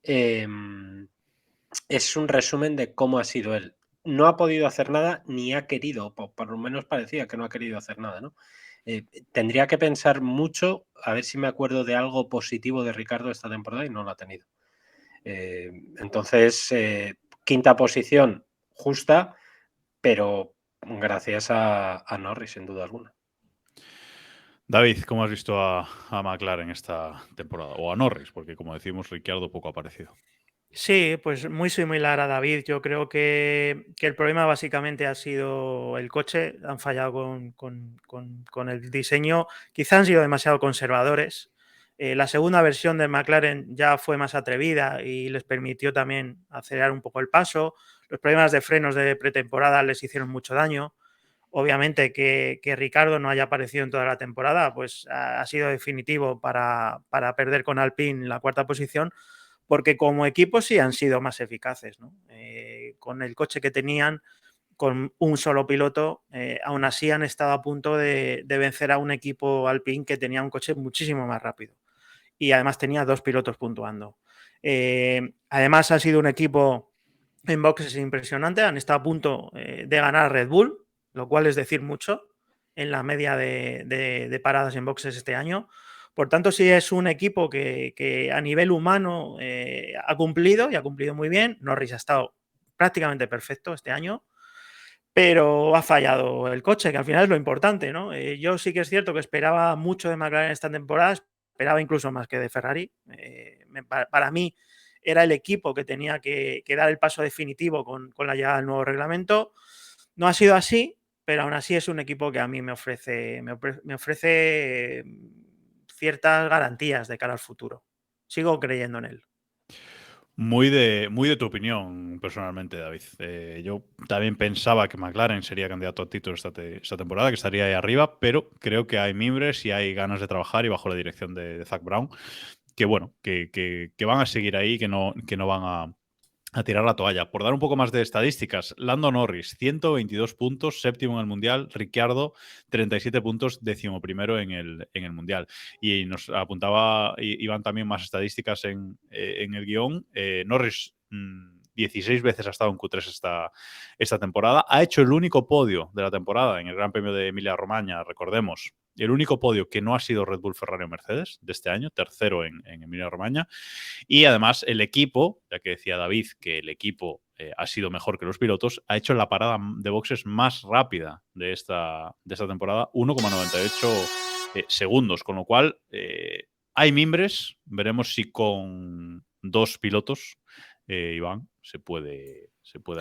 es un resumen de cómo ha sido él. No ha podido hacer nada ni ha querido, por lo menos parecía que no ha querido hacer nada, ¿no? Tendría que pensar mucho a ver si me acuerdo de algo positivo de Ricciardo esta temporada y no lo ha tenido. Entonces, quinta posición justa, pero gracias a Norris, sin duda alguna. David, ¿cómo has visto a McLaren esta temporada? O a Norris, porque como decimos, Ricciardo poco ha aparecido. Sí, pues muy similar a David. Yo creo que el problema básicamente ha sido el coche. Han fallado con el diseño. Quizá han sido demasiado conservadores. La segunda versión de McLaren ya fue más atrevida y les permitió también acelerar un poco el paso. Los problemas de frenos de pretemporada les hicieron mucho daño. Obviamente que Ricciardo no haya aparecido en toda la temporada, pues ha sido definitivo para perder con Alpine la 4ª posición, porque como equipo sí han sido más eficaces, ¿no? Con el coche que tenían, con un solo piloto, aún así han estado a punto de vencer a un equipo Alpine que tenía un coche muchísimo más rápido y además tenía 2 pilotos puntuando. Además ha sido un equipo en boxes impresionante, han estado a punto de ganar a Red Bull, lo cual es decir mucho en la media de paradas en boxes este año. Por tanto, sí es un equipo que a nivel humano ha cumplido y ha cumplido muy bien. Norris ha estado prácticamente perfecto este año, pero ha fallado el coche, que al final es lo importante, ¿no? Yo sí que es cierto que esperaba mucho de McLaren esta temporada, esperaba incluso más que de Ferrari. Para mí era el equipo que tenía que dar el paso definitivo con la llegada del nuevo reglamento. No ha sido así, pero aún así es un equipo que a mí me ofrece ciertas garantías de cara al futuro. Sigo creyendo en él. Muy de tu opinión, personalmente, David. Yo también pensaba que McLaren sería candidato a título esta temporada, que estaría ahí arriba, pero creo que hay mimbres y hay ganas de trabajar y bajo la dirección de Zak Brown, que bueno, que van a seguir ahí, que no van a tirar la toalla. Por dar un poco más de estadísticas, Lando Norris, 122 puntos, séptimo en el Mundial. Ricciardo, 37 puntos, 11º en el Mundial. Y nos apuntaba Iván también más estadísticas en el guión. Norris 16 veces ha estado en Q3 esta temporada. Ha hecho el único podio de la temporada en el Gran Premio de Emilia-Romagna, recordemos. El único podio que no ha sido Red Bull, Ferrari o Mercedes de este año, tercero en Emilia-Romagna. Y además el equipo, ya que decía David que el equipo ha sido mejor que los pilotos, ha hecho la parada de boxes más rápida de esta temporada, 1,98 segundos, con lo cual hay mimbres. Veremos si con 2 pilotos, Iván, se puede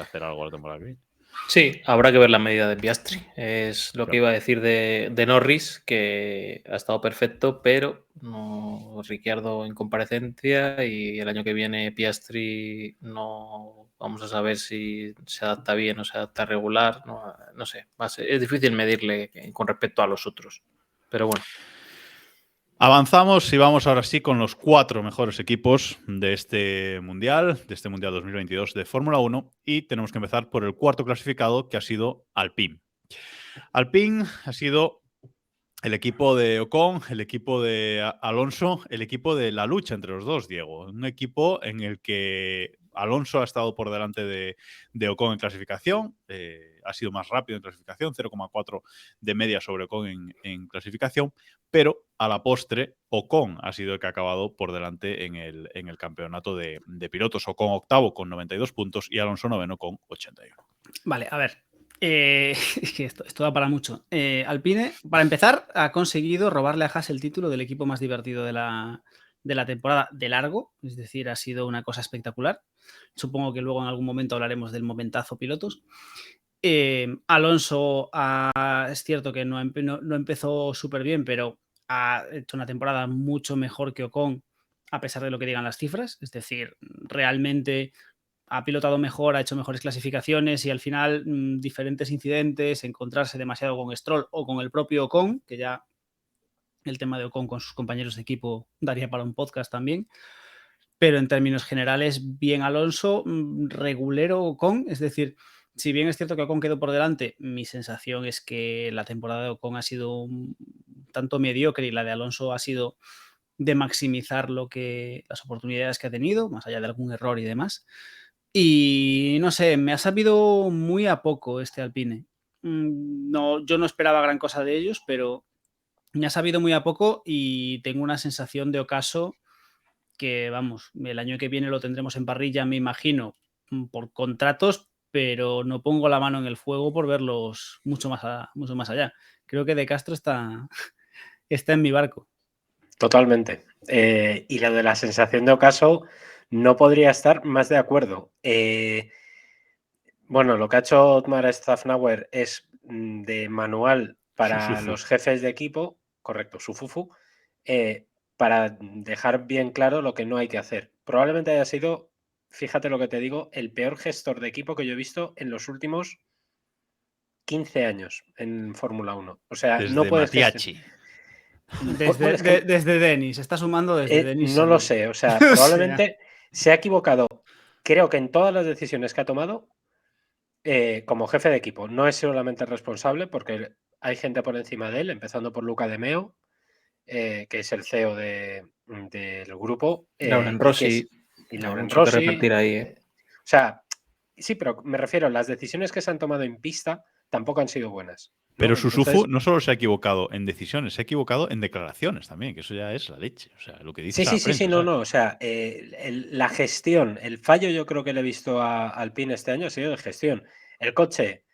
hacer algo la temporada que viene. Sí, habrá que ver la medida de Piastri. Es lo que iba a decir de Norris, que ha estado perfecto, pero no, Ricciardo en comparecencia, y el año que viene Piastri no vamos a saber si se adapta bien o se adapta regular. No sé, es difícil medirle con respecto a los otros, pero bueno. Avanzamos y vamos ahora sí con los 4 mejores equipos de este Mundial 2022 de Fórmula 1, y tenemos que empezar por el 4º clasificado, que ha sido Alpine. Alpine ha sido el equipo de Ocon, el equipo de Alonso, el equipo de la lucha entre los dos, Diego. Un equipo en el que Alonso ha estado por delante de Ocon en clasificación, ha sido más rápido en clasificación, 0,4 de media sobre Ocon en clasificación, pero a la postre Ocon ha sido el que ha acabado por delante en el campeonato de pilotos. Ocon octavo con 92 puntos y Alonso noveno con 81. Vale, a ver. Es que esto da para mucho. Alpine, para empezar, ha conseguido robarle a Haas el título del equipo más divertido de la temporada de largo, es decir, ha sido una cosa espectacular. Supongo que luego en algún momento hablaremos del momentazo pilotos. Alonso es cierto que no empezó súper bien, pero ha hecho una temporada mucho mejor que Ocon, a pesar de lo que digan las cifras. Es decir, realmente ha pilotado mejor, ha hecho mejores clasificaciones y al final diferentes incidentes, encontrarse demasiado con Stroll o con el propio Ocon, que ya el tema de Ocon con sus compañeros de equipo daría para un podcast también. Pero en términos generales, bien Alonso, regulero Ocon, es decir, si bien es cierto que Ocon quedó por delante, mi sensación es que la temporada de Ocon ha sido tanto mediocre y la de Alonso ha sido de maximizar las oportunidades que ha tenido, más allá de algún error y demás. Y no sé, me ha sabido muy a poco este Alpine. Yo no esperaba gran cosa de ellos, pero me ha sabido muy a poco y tengo una sensación de ocaso que, vamos, el año que viene lo tendremos en parrilla, me imagino, por contratos, pero no pongo la mano en el fuego por verlos mucho más allá. Creo que De Castro está en mi barco. Totalmente. Y lo de la sensación de ocaso, no podría estar más de acuerdo. Bueno, lo que ha hecho Otmar Szafnauer es de manual para los jefes de equipo, correcto, su fufu, para dejar bien claro lo que no hay que hacer. Probablemente haya sido, fíjate lo que te digo, el peor gestor de equipo que yo he visto en los últimos 15 años en Fórmula 1. O sea, desde no puedes Matiachi. Desde Denis, está sumando desde Denis. No lo sé, o sea, probablemente se ha equivocado, creo que en todas las decisiones que ha tomado como jefe de equipo. No es solamente responsable porque hay gente por encima de él, empezando por Luca De Meo, que es el CEO del grupo. Lauren Rossi. Y Lauren mucho que Rossi. repartir ahí. O sea, sí, pero me refiero, las decisiones que se han tomado en pista tampoco han sido buenas. Pero Suzufu no solo se ha equivocado en decisiones, se ha equivocado en declaraciones también, que eso ya es la leche. O sea, lo que dice Sí, no. O sea, la gestión, el fallo yo creo que le he visto a Alpine este año ha sido de gestión. El coche,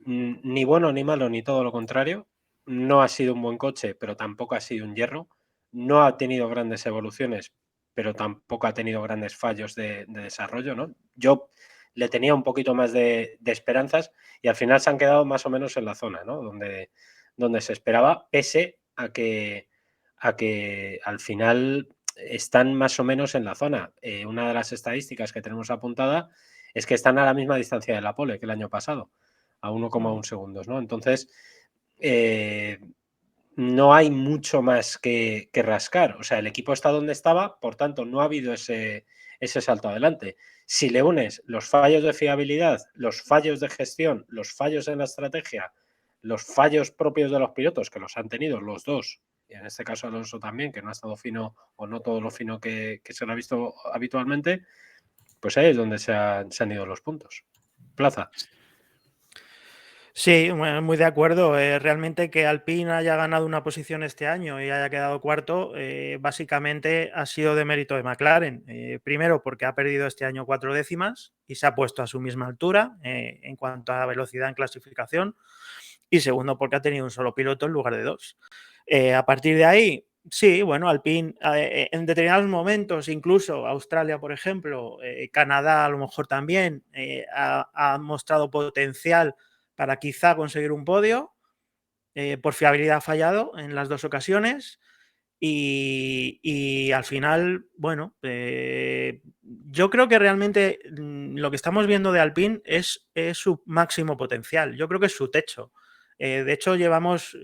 ni bueno ni malo, ni todo lo contrario. No ha sido un buen coche, pero tampoco ha sido un hierro. No ha tenido grandes evoluciones, pero tampoco ha tenido grandes fallos de desarrollo, ¿no? Yo le tenía un poquito más de esperanzas y al final se han quedado más o menos en la zona, ¿no? Donde se esperaba, pese a que al final están más o menos en la zona. Una de las estadísticas que tenemos apuntada es que están a la misma distancia de la pole que el año pasado, a 1,1 segundos, ¿no? Entonces, no hay mucho más que rascar. O sea, el equipo está donde estaba, por tanto, no ha habido ese salto adelante. Si le unes los fallos de fiabilidad, los fallos de gestión, los fallos en la estrategia, los fallos propios de los pilotos, que los han tenido los dos, y en este caso Alonso también, que no ha estado fino o no todo lo fino que se lo ha visto habitualmente, pues ahí es donde se han ido los puntos. Plaza. Sí, muy de acuerdo. Realmente que Alpine haya ganado una posición este año y haya quedado cuarto, básicamente ha sido de mérito de McLaren. Primero porque ha perdido este año 4 décimas y se ha puesto a su misma altura en cuanto a velocidad en clasificación. Y segundo porque ha tenido un solo piloto en lugar de 2. A partir de ahí, sí, bueno, Alpine en determinados momentos, incluso Australia, por ejemplo, Canadá a lo mejor también, ha mostrado potencial para quizá conseguir un podio. Por fiabilidad ha fallado en las 2 ocasiones y al final, bueno, yo creo que realmente lo que estamos viendo de Alpine es su máximo potencial. Yo creo que es su techo. De hecho, llevamos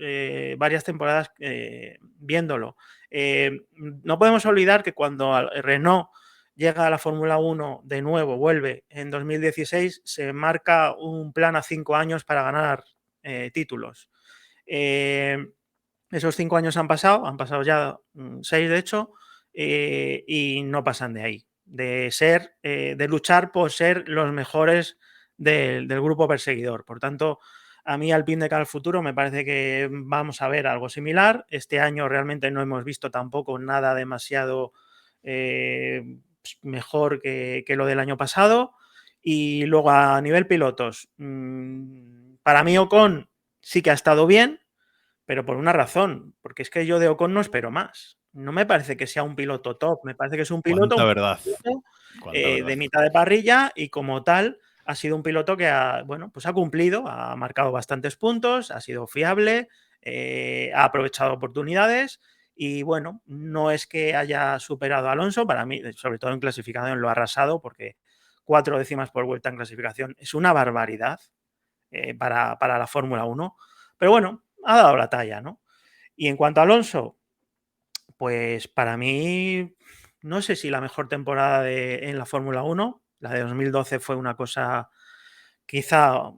varias temporadas viéndolo. No podemos olvidar que cuando Renault llega a la Fórmula 1 de nuevo, vuelve en 2016, se marca un plan a 5 años para ganar títulos. Esos 5 años han pasado ya 6 de hecho, y no pasan de ahí, de luchar por ser los mejores del grupo perseguidor. Por tanto, a mí Alpine de cara al futuro me parece que vamos a ver algo similar. Este año realmente no hemos visto tampoco nada demasiado mejor que lo del año pasado. Y luego a nivel pilotos, para mí Ocon sí que ha estado bien, pero por una razón, porque es que yo de Ocon no espero más. No me parece que sea un piloto top, me parece que es un piloto, de mitad de parrilla y como tal ha sido un piloto que ha cumplido, ha marcado bastantes puntos, ha sido fiable, ha aprovechado oportunidades y bueno, no es que haya superado a Alonso, para mí, sobre todo en clasificación lo ha arrasado porque 4 décimas por vuelta en clasificación es una barbaridad para la Fórmula 1, pero bueno, ha dado la talla, ¿no? Y en cuanto a Alonso, pues para mí, no sé si la mejor temporada en la Fórmula 1, la de 2012 fue una cosa, quizá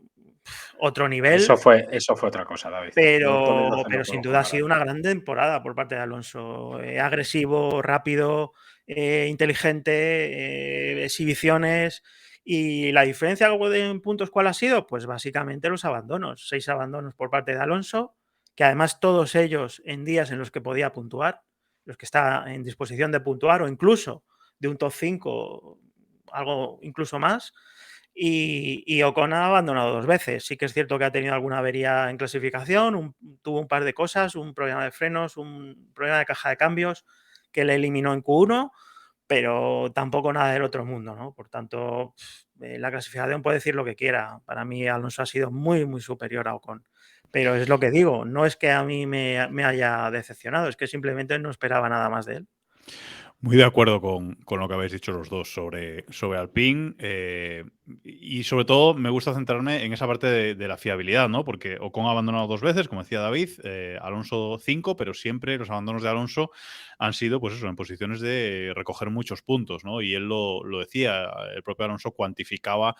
otro nivel. Eso fue otra cosa, David. Pero sin duda ha sido una gran temporada por parte de Alonso. Agresivo, rápido, inteligente, exhibiciones. Y la diferencia en puntos, ¿cuál ha sido? Pues básicamente los abandonos. 6 abandonos por parte de Alonso, que además todos ellos en días en los que podía puntuar, los que está en disposición de puntuar o incluso de un top 5, algo incluso más. Y Ocon ha abandonado 2 veces. Sí que es cierto que ha tenido alguna avería en clasificación, tuvo un par de cosas, un problema de frenos, un problema de caja de cambios que le eliminó en Q1, pero tampoco nada del otro mundo, ¿no? Por tanto, la clasificación puede decir lo que quiera. Para mí Alonso ha sido muy, muy superior a Ocon. Pero es lo que digo, no es que a mí me haya decepcionado, es que simplemente no esperaba nada más de él. Muy de acuerdo con lo que habéis dicho los dos sobre Alpine, y sobre todo me gusta centrarme en esa parte de la fiabilidad, ¿no? Porque Ocon ha abandonado 2 veces, como decía David, Alonso 5, pero siempre los abandonos de Alonso han sido, pues eso, en posiciones de recoger muchos puntos, ¿no? Y él lo decía, el propio Alonso cuantificaba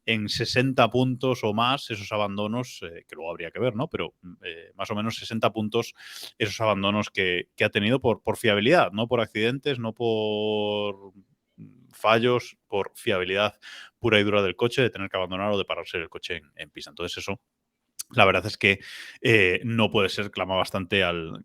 en 60 puntos o más esos abandonos, que luego habría que ver, ¿no? Pero más o menos 60 puntos esos abandonos que ha tenido por fiabilidad, no por accidentes, no por fallos, por fiabilidad pura y dura del coche, de tener que abandonar o de pararse el coche en pista. Entonces eso, la verdad es que no puede ser, clama bastante al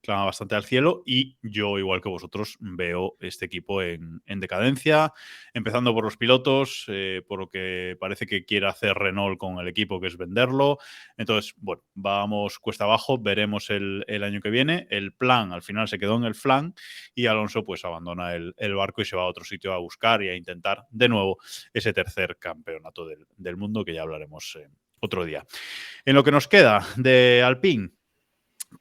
cielo, y yo, igual que vosotros, veo este equipo en decadencia, empezando por los pilotos, por lo que parece que quiere hacer Renault con el equipo, que es venderlo. Entonces, bueno, vamos cuesta abajo, veremos el año que viene. El plan al final se quedó en el flan y Alonso pues abandona el barco y se va a otro sitio a buscar y a intentar de nuevo ese tercer campeonato del mundo, que ya hablaremos otro día. En lo que nos queda de Alpine,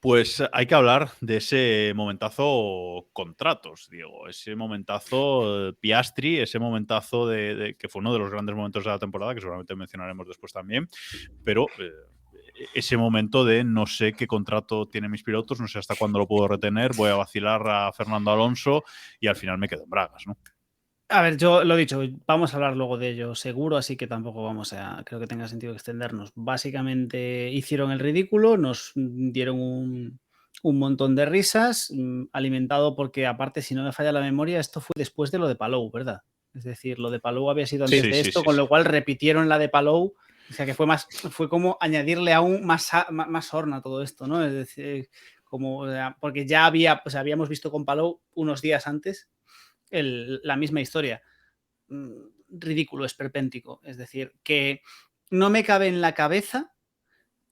pues hay que hablar de ese momentazo contratos, Diego. Ese momentazo Piastri, ese momentazo que fue uno de los grandes momentos de la temporada, que seguramente mencionaremos después también, pero ese momento de no sé qué contrato tienen mis pilotos, no sé hasta cuándo lo puedo retener, voy a vacilar a Fernando Alonso y al final me quedo en bragas, ¿no? A ver, yo lo he dicho, vamos a hablar luego de ello seguro, así que tampoco creo que tenga sentido extendernos. Básicamente hicieron el ridículo, nos dieron un montón de risas, alimentado porque, aparte, si no me falla la memoria, esto fue después de lo de Palou, ¿verdad? Es decir, lo de Palou había sido antes de esto, con lo cual repitieron la de Palou, o sea que fue como añadirle aún más sorna a todo esto, ¿no? Es decir, porque ya habíamos visto con Palou unos días antes la misma historia. Ridículo, esperpéntico. Es decir, que no me cabe en la cabeza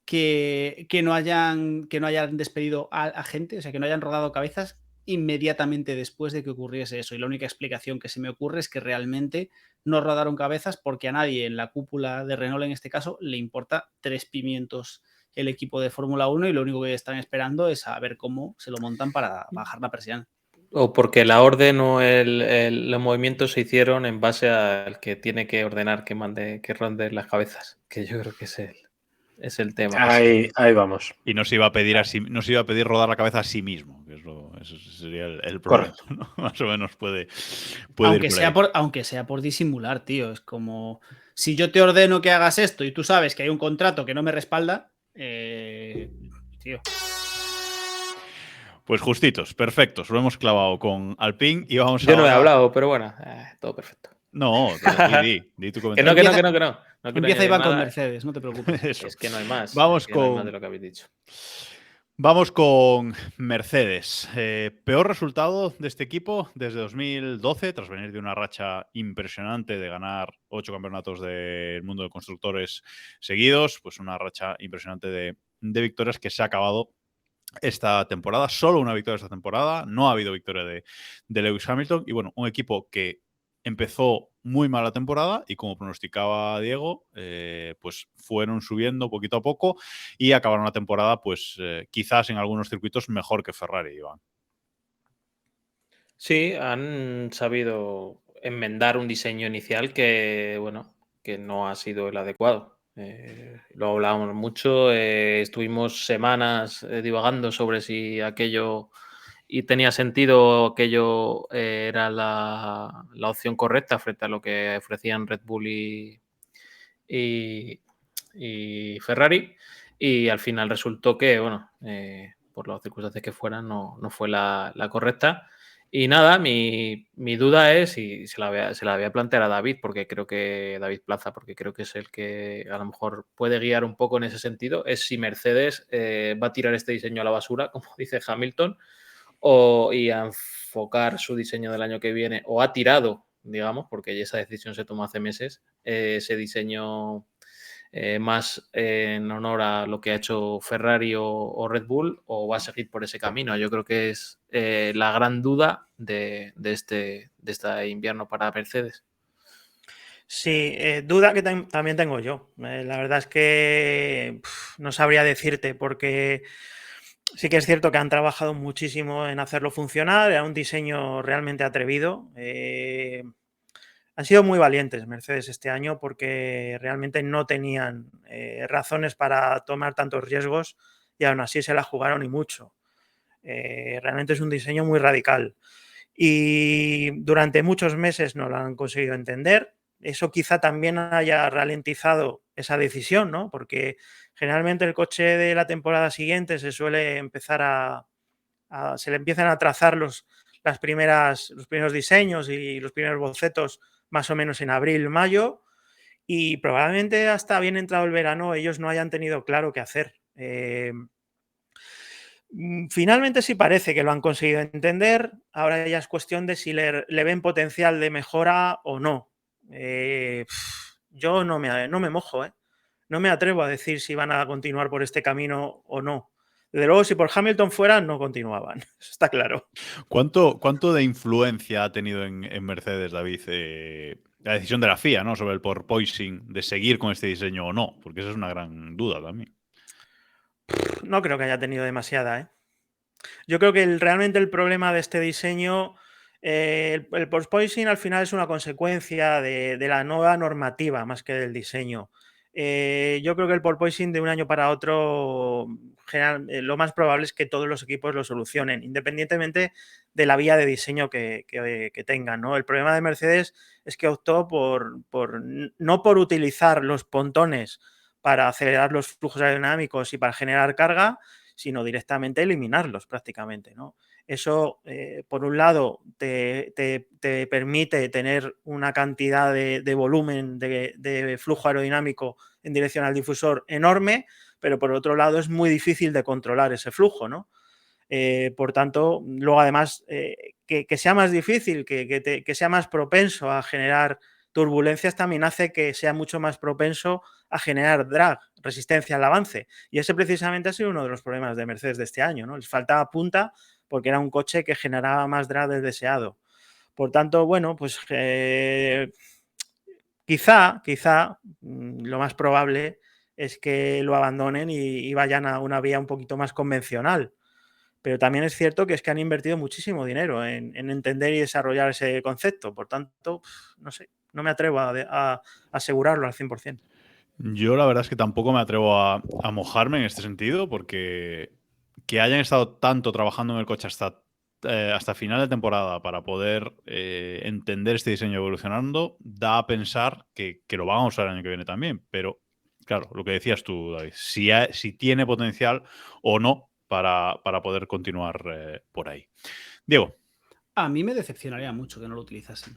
que no hayan despedido a gente, o sea, que no hayan rodado cabezas inmediatamente después de que ocurriese eso. Y la única explicación que se me ocurre es que realmente no rodaron cabezas porque a nadie en la cúpula de Renault, en este caso, le importa 3 pimientos el equipo de Fórmula 1, y lo único que están esperando es a ver cómo se lo montan para bajar la persiana. O porque la orden o los movimientos se hicieron en base al que tiene que ordenar que mande, que ronde las cabezas, que yo creo que es el tema. Ahí vamos. Y no se iba a pedir rodar la cabeza a sí mismo, que eso sería el problema, ¿no? Más o menos puede aunque sea por disimular, tío. Es como, si yo te ordeno que hagas esto y tú sabes que hay un contrato que no me respalda, tío. Pues justitos, perfectos. Lo hemos clavado con Alpine y vamos Yo no he hablado, pero bueno, todo perfecto. No, di tu comentario. Que no. Empieza Iván con Mercedes, no te preocupes. Eso. Es que no hay más. Vamos no hay más de lo que habéis dicho. Vamos con Mercedes. Peor resultado de este equipo desde 2012, tras venir de una racha impresionante de ganar 8 campeonatos del mundo de constructores seguidos, pues una racha impresionante de victorias que se ha acabado esta temporada. Solo una victoria esta temporada. No ha habido victoria de Lewis Hamilton. Y bueno, un equipo que empezó muy mal la temporada y, como pronosticaba Diego, pues fueron subiendo poquito a poco y acabaron la temporada, pues quizás en algunos circuitos mejor que Ferrari, Iván. Sí, han sabido enmendar un diseño inicial que no ha sido el adecuado. Lo hablábamos mucho, estuvimos semanas divagando sobre si aquello tenía sentido, aquello era la opción correcta frente a lo que ofrecían Red Bull y Ferrari, y al final resultó que, por las circunstancias que fueran, no fue la correcta. Y nada, mi duda es, y se la voy a plantear a David, porque creo que David Plaza, porque creo que es el que a lo mejor puede guiar un poco en ese sentido, es si Mercedes va a tirar este diseño a la basura, como dice Hamilton, y a enfocar su diseño del año que viene, o ha tirado, digamos, porque esa decisión se tomó hace meses, ese diseño más en honor a lo que ha hecho Ferrari o Red Bull, o va a seguir por ese camino. Yo creo que es la gran duda de este invierno para Mercedes. Sí, duda que también tengo yo. La verdad es que no sabría decirte, porque Sí que es cierto que han trabajado muchísimo en hacerlo funcionar, era un diseño realmente atrevido. Han sido muy valientes Mercedes este año porque realmente no tenían razones para tomar tantos riesgos y aún así se la jugaron y mucho. Realmente es un diseño muy radical y durante muchos meses no lo han conseguido entender. Eso quizá también haya ralentizado esa decisión, ¿no? Porque generalmente el coche de la temporada siguiente se suele empezar se le empiezan a trazar los primeros diseños y los primeros bocetos más o menos en abril, mayo, y probablemente hasta bien entrado el verano ellos no hayan tenido claro qué hacer. Finalmente sí parece que lo han conseguido entender, ahora ya es cuestión de si le ven potencial de mejora o no. Yo no me mojo, no me atrevo a decir si van a continuar por este camino o no. Desde luego, si por Hamilton fuera, no continuaban, eso está claro. ¿Cuánto de influencia ha tenido en Mercedes, David, la decisión de la FIA, ¿no? Sobre el porpoising, de seguir con este diseño o no? Porque esa es una gran duda también. No creo que haya tenido demasiada, Yo creo que realmente el problema de este diseño, el porpoising al final es una consecuencia de la nueva normativa más que del diseño. Yo creo que el porpoising de un año para otro, lo más probable es que todos los equipos lo solucionen, independientemente de la vía de diseño que tengan, ¿no? El problema de Mercedes es que optó no por utilizar los pontones para acelerar los flujos aerodinámicos y para generar carga, sino directamente eliminarlos prácticamente, ¿no? Eso, por un lado, te permite tener una cantidad de volumen de flujo aerodinámico en dirección al difusor enorme, pero por otro lado es muy difícil de controlar ese flujo, ¿no? Por tanto, luego además, que sea más difícil, que sea más propenso a generar turbulencias, también hace que sea mucho más propenso a generar drag, resistencia al avance. Y ese precisamente ha sido uno de los problemas de Mercedes de este año, ¿no? Les faltaba punta porque era un coche que generaba más drag del deseado. Por tanto, bueno, pues quizá lo más probable es que lo abandonen y vayan a una vía un poquito más convencional. Pero también es cierto que han invertido muchísimo dinero en entender y desarrollar ese concepto. Por tanto, no sé, no me atrevo a asegurarlo al 100%. Yo la verdad es que tampoco me atrevo a mojarme en este sentido, porque que hayan estado tanto trabajando en el coche hasta final de temporada para poder entender este diseño evolucionando, da a pensar que lo van a usar el año que viene también. Pero, claro, lo que decías tú, David, si tiene potencial o no para poder continuar por ahí. Diego. A mí me decepcionaría mucho que no lo utilizasen.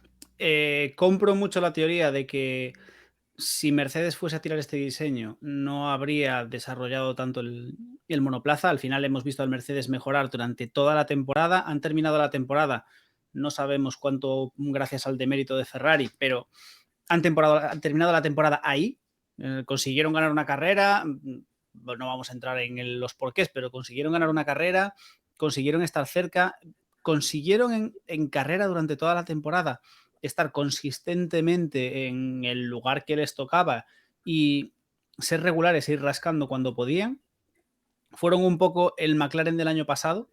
Compro mucho la teoría de que si Mercedes fuese a tirar este diseño, no habría desarrollado tanto el monoplaza. Al final hemos visto al Mercedes mejorar durante toda la temporada. Han terminado la temporada, no sabemos cuánto gracias al demérito de Ferrari, pero han terminado la temporada ahí. Consiguieron ganar una carrera. No vamos a entrar en los porqués, pero consiguieron ganar una carrera, consiguieron estar cerca, consiguieron en carrera durante toda la temporada estar consistentemente en el lugar que les tocaba y ser regulares e ir rascando cuando podían. Fueron un poco el McLaren del año pasado,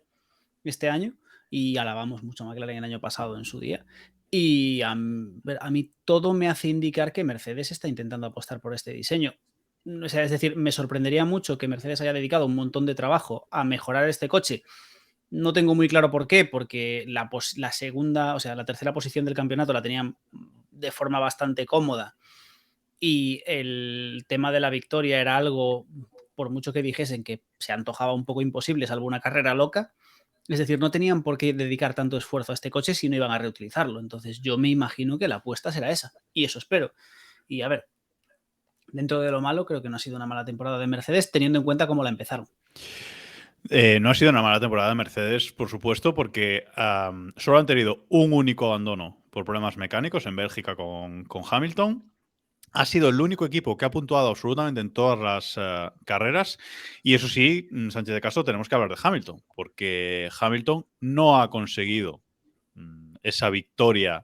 este año, y alabamos mucho a McLaren el año pasado en su día. Y a mí todo me hace indicar que Mercedes está intentando apostar por este diseño. O sea, es decir, me sorprendería mucho que Mercedes haya dedicado un montón de trabajo a mejorar este coche. No tengo muy claro por qué, porque la segunda, o sea, la tercera posición del campeonato la tenían de forma bastante cómoda y el tema de la victoria era algo, por mucho que dijesen, que se antojaba un poco imposible, salvo una carrera loca. Es decir, no tenían por qué dedicar tanto esfuerzo a este coche si no iban a reutilizarlo. Entonces yo me imagino que la apuesta será esa, y eso espero. Y a ver, dentro de lo malo, creo que no ha sido una mala temporada de Mercedes, teniendo en cuenta cómo la empezaron. No ha sido una mala temporada de Mercedes, por supuesto, porque solo han tenido un único abandono por problemas mecánicos en Bélgica con Hamilton. Ha sido el único equipo que ha puntuado absolutamente en todas las carreras. Y eso sí, Sánchez de Castro, tenemos que hablar de Hamilton, porque Hamilton no ha conseguido esa victoria,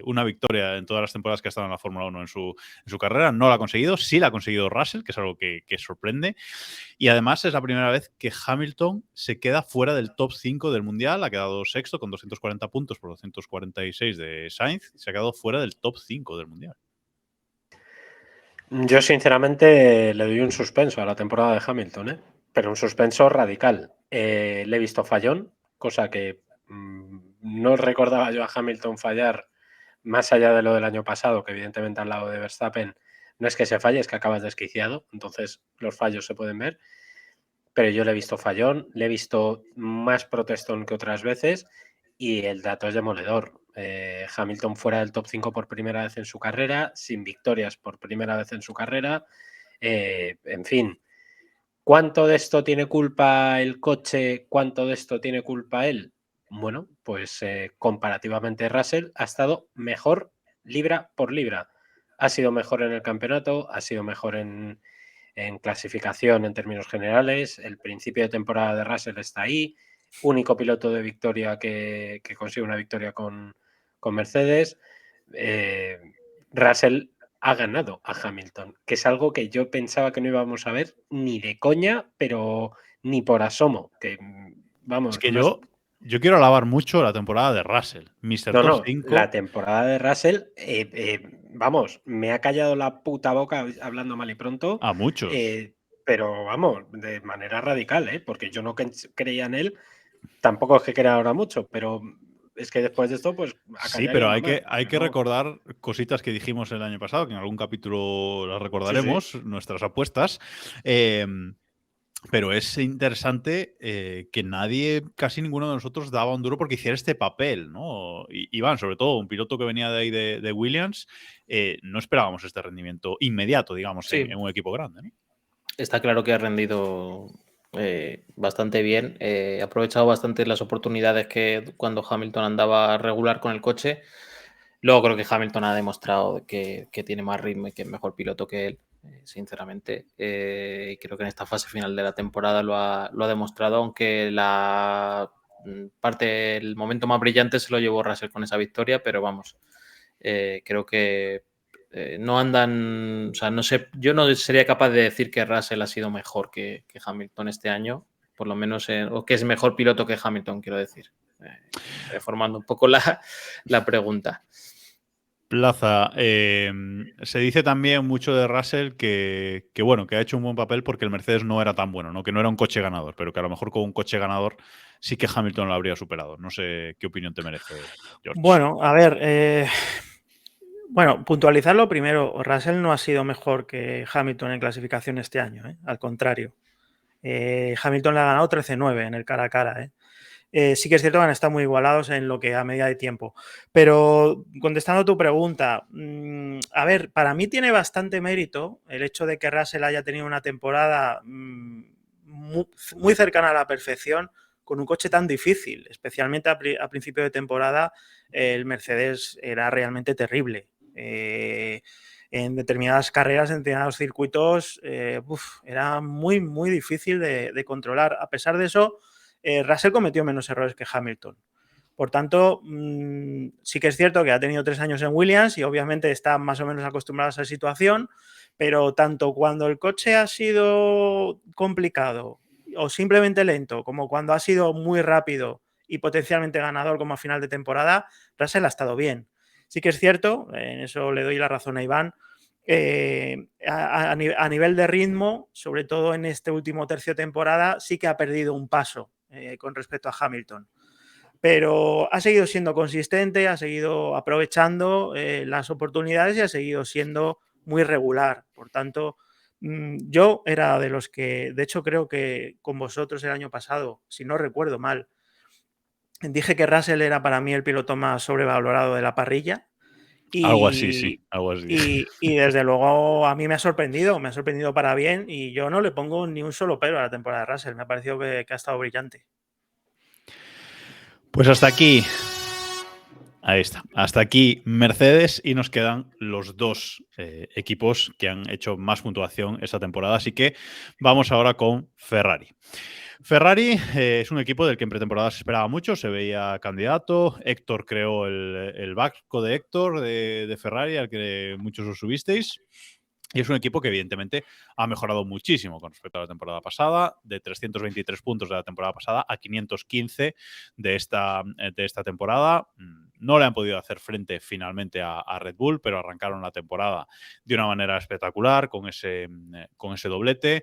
una victoria en todas las temporadas que ha estado en la Fórmula 1 en su carrera. No la ha conseguido, sí la ha conseguido Russell, que es algo que sorprende. Y además es la primera vez que Hamilton se queda fuera del top 5 del Mundial. Ha quedado sexto con 240 puntos por 246 de Sainz. Se ha quedado fuera del top 5 del Mundial. Yo sinceramente le doy un suspenso a la temporada de Hamilton, ¿eh? Pero un suspenso radical. Le he visto fallón, cosa que no recordaba yo a Hamilton fallar más allá de lo del año pasado, que evidentemente al lado de Verstappen no es que se falle, es que acabas desquiciado, entonces los fallos se pueden ver. Pero yo le he visto fallón, le he visto más protestón que otras veces y el dato es demoledor. Hamilton fuera del top 5 por primera vez en su carrera, sin victorias por primera vez en su carrera. En fin, ¿cuánto de esto tiene culpa el coche? ¿Cuánto de esto tiene culpa él? Bueno, pues comparativamente Russell ha estado mejor libra por libra. Ha sido mejor en el campeonato, ha sido mejor en clasificación en términos generales. El principio de temporada de Russell está ahí. Único piloto de victoria que consigue una victoria con Mercedes. Russell ha ganado a Hamilton, que es algo que yo pensaba que no íbamos a ver ni de coña, pero ni por asomo. Que, vamos, es que yo quiero alabar mucho la temporada de Russell. No, la temporada de Russell, vamos, me ha callado la puta boca hablando mal y pronto. A muchos. Pero vamos, de manera radical, porque yo no creía en él. Tampoco es que crea ahora mucho, pero es que después de esto, pues... Sí, pero hay que recordar cositas que dijimos el año pasado, que en algún capítulo las recordaremos, sí. Nuestras apuestas. Pero es interesante que casi ninguno de nosotros daba un duro porque hiciera este papel, ¿no? Iván, sobre todo, un piloto que venía de ahí de Williams, no esperábamos este rendimiento inmediato, digamos, sí. en un equipo grande, ¿no? Está claro que ha rendido bastante bien, ha aprovechado bastante las oportunidades que cuando Hamilton andaba regular con el coche. Luego creo que Hamilton ha demostrado que tiene más ritmo y que es mejor piloto que él, sinceramente. Y creo que en esta fase final de la temporada lo ha demostrado, aunque el momento más brillante se lo llevó Russell con esa victoria, pero vamos, creo que no andan, o sea, no sé, yo no sería capaz de decir que Russell ha sido mejor que Hamilton este año, por lo menos, o que es mejor piloto que Hamilton, quiero decir, reformando un poco la pregunta. Plaza, se dice también mucho de Russell que ha hecho un buen papel porque el Mercedes no era tan bueno, ¿no? Que no era un coche ganador, pero que a lo mejor con un coche ganador sí que Hamilton lo habría superado. No sé qué opinión te merece, George. Bueno, a ver, puntualizarlo primero, Russell no ha sido mejor que Hamilton en clasificación este año, al contrario. Hamilton le ha ganado 13-9 en el cara a cara, sí que es cierto que han estado muy igualados en lo que a medida de tiempo. Pero contestando a tu pregunta, a ver, para mí tiene bastante mérito el hecho de que Russell haya tenido una temporada muy cercana a la perfección con un coche tan difícil. Especialmente a principio de temporada el Mercedes era realmente terrible. En determinadas carreras, en determinados circuitos, era muy, muy difícil de controlar. A pesar de eso, Russell cometió menos errores que Hamilton. Por tanto, sí que es cierto que ha tenido 3 años en Williams y obviamente está más o menos acostumbrado a esa situación, pero tanto cuando el coche ha sido complicado o simplemente lento, como cuando ha sido muy rápido y potencialmente ganador como a final de temporada, Russell ha estado bien. Sí que es cierto, en eso le doy la razón a Iván, a nivel de ritmo, sobre todo en este último tercio de temporada, sí que ha perdido un paso con respecto a Hamilton. Pero ha seguido siendo consistente, ha seguido aprovechando las oportunidades y ha seguido siendo muy regular. Por tanto, yo era de los que, de hecho creo que con vosotros el año pasado, si no recuerdo mal, dije que Russell era para mí el piloto más sobrevalorado de la parrilla. Algo así, sí, algo así. Y desde luego a mí me ha sorprendido para bien y yo no le pongo ni un solo pero a la temporada de Russell. Me ha parecido que ha estado brillante. Pues hasta aquí. Ahí está. Hasta aquí Mercedes y nos quedan los 2 equipos que han hecho más puntuación esta temporada. Así que vamos ahora con Ferrari. Ferrari es un equipo del que en pretemporada se esperaba mucho, se veía candidato. Héctor creó el barco de Héctor de Ferrari, al que muchos os subisteis. Y es un equipo que evidentemente ha mejorado muchísimo con respecto a la temporada pasada, de 323 puntos de la temporada pasada a 515 de esta temporada. No le han podido hacer frente finalmente a Red Bull, pero arrancaron la temporada de una manera espectacular con ese doblete.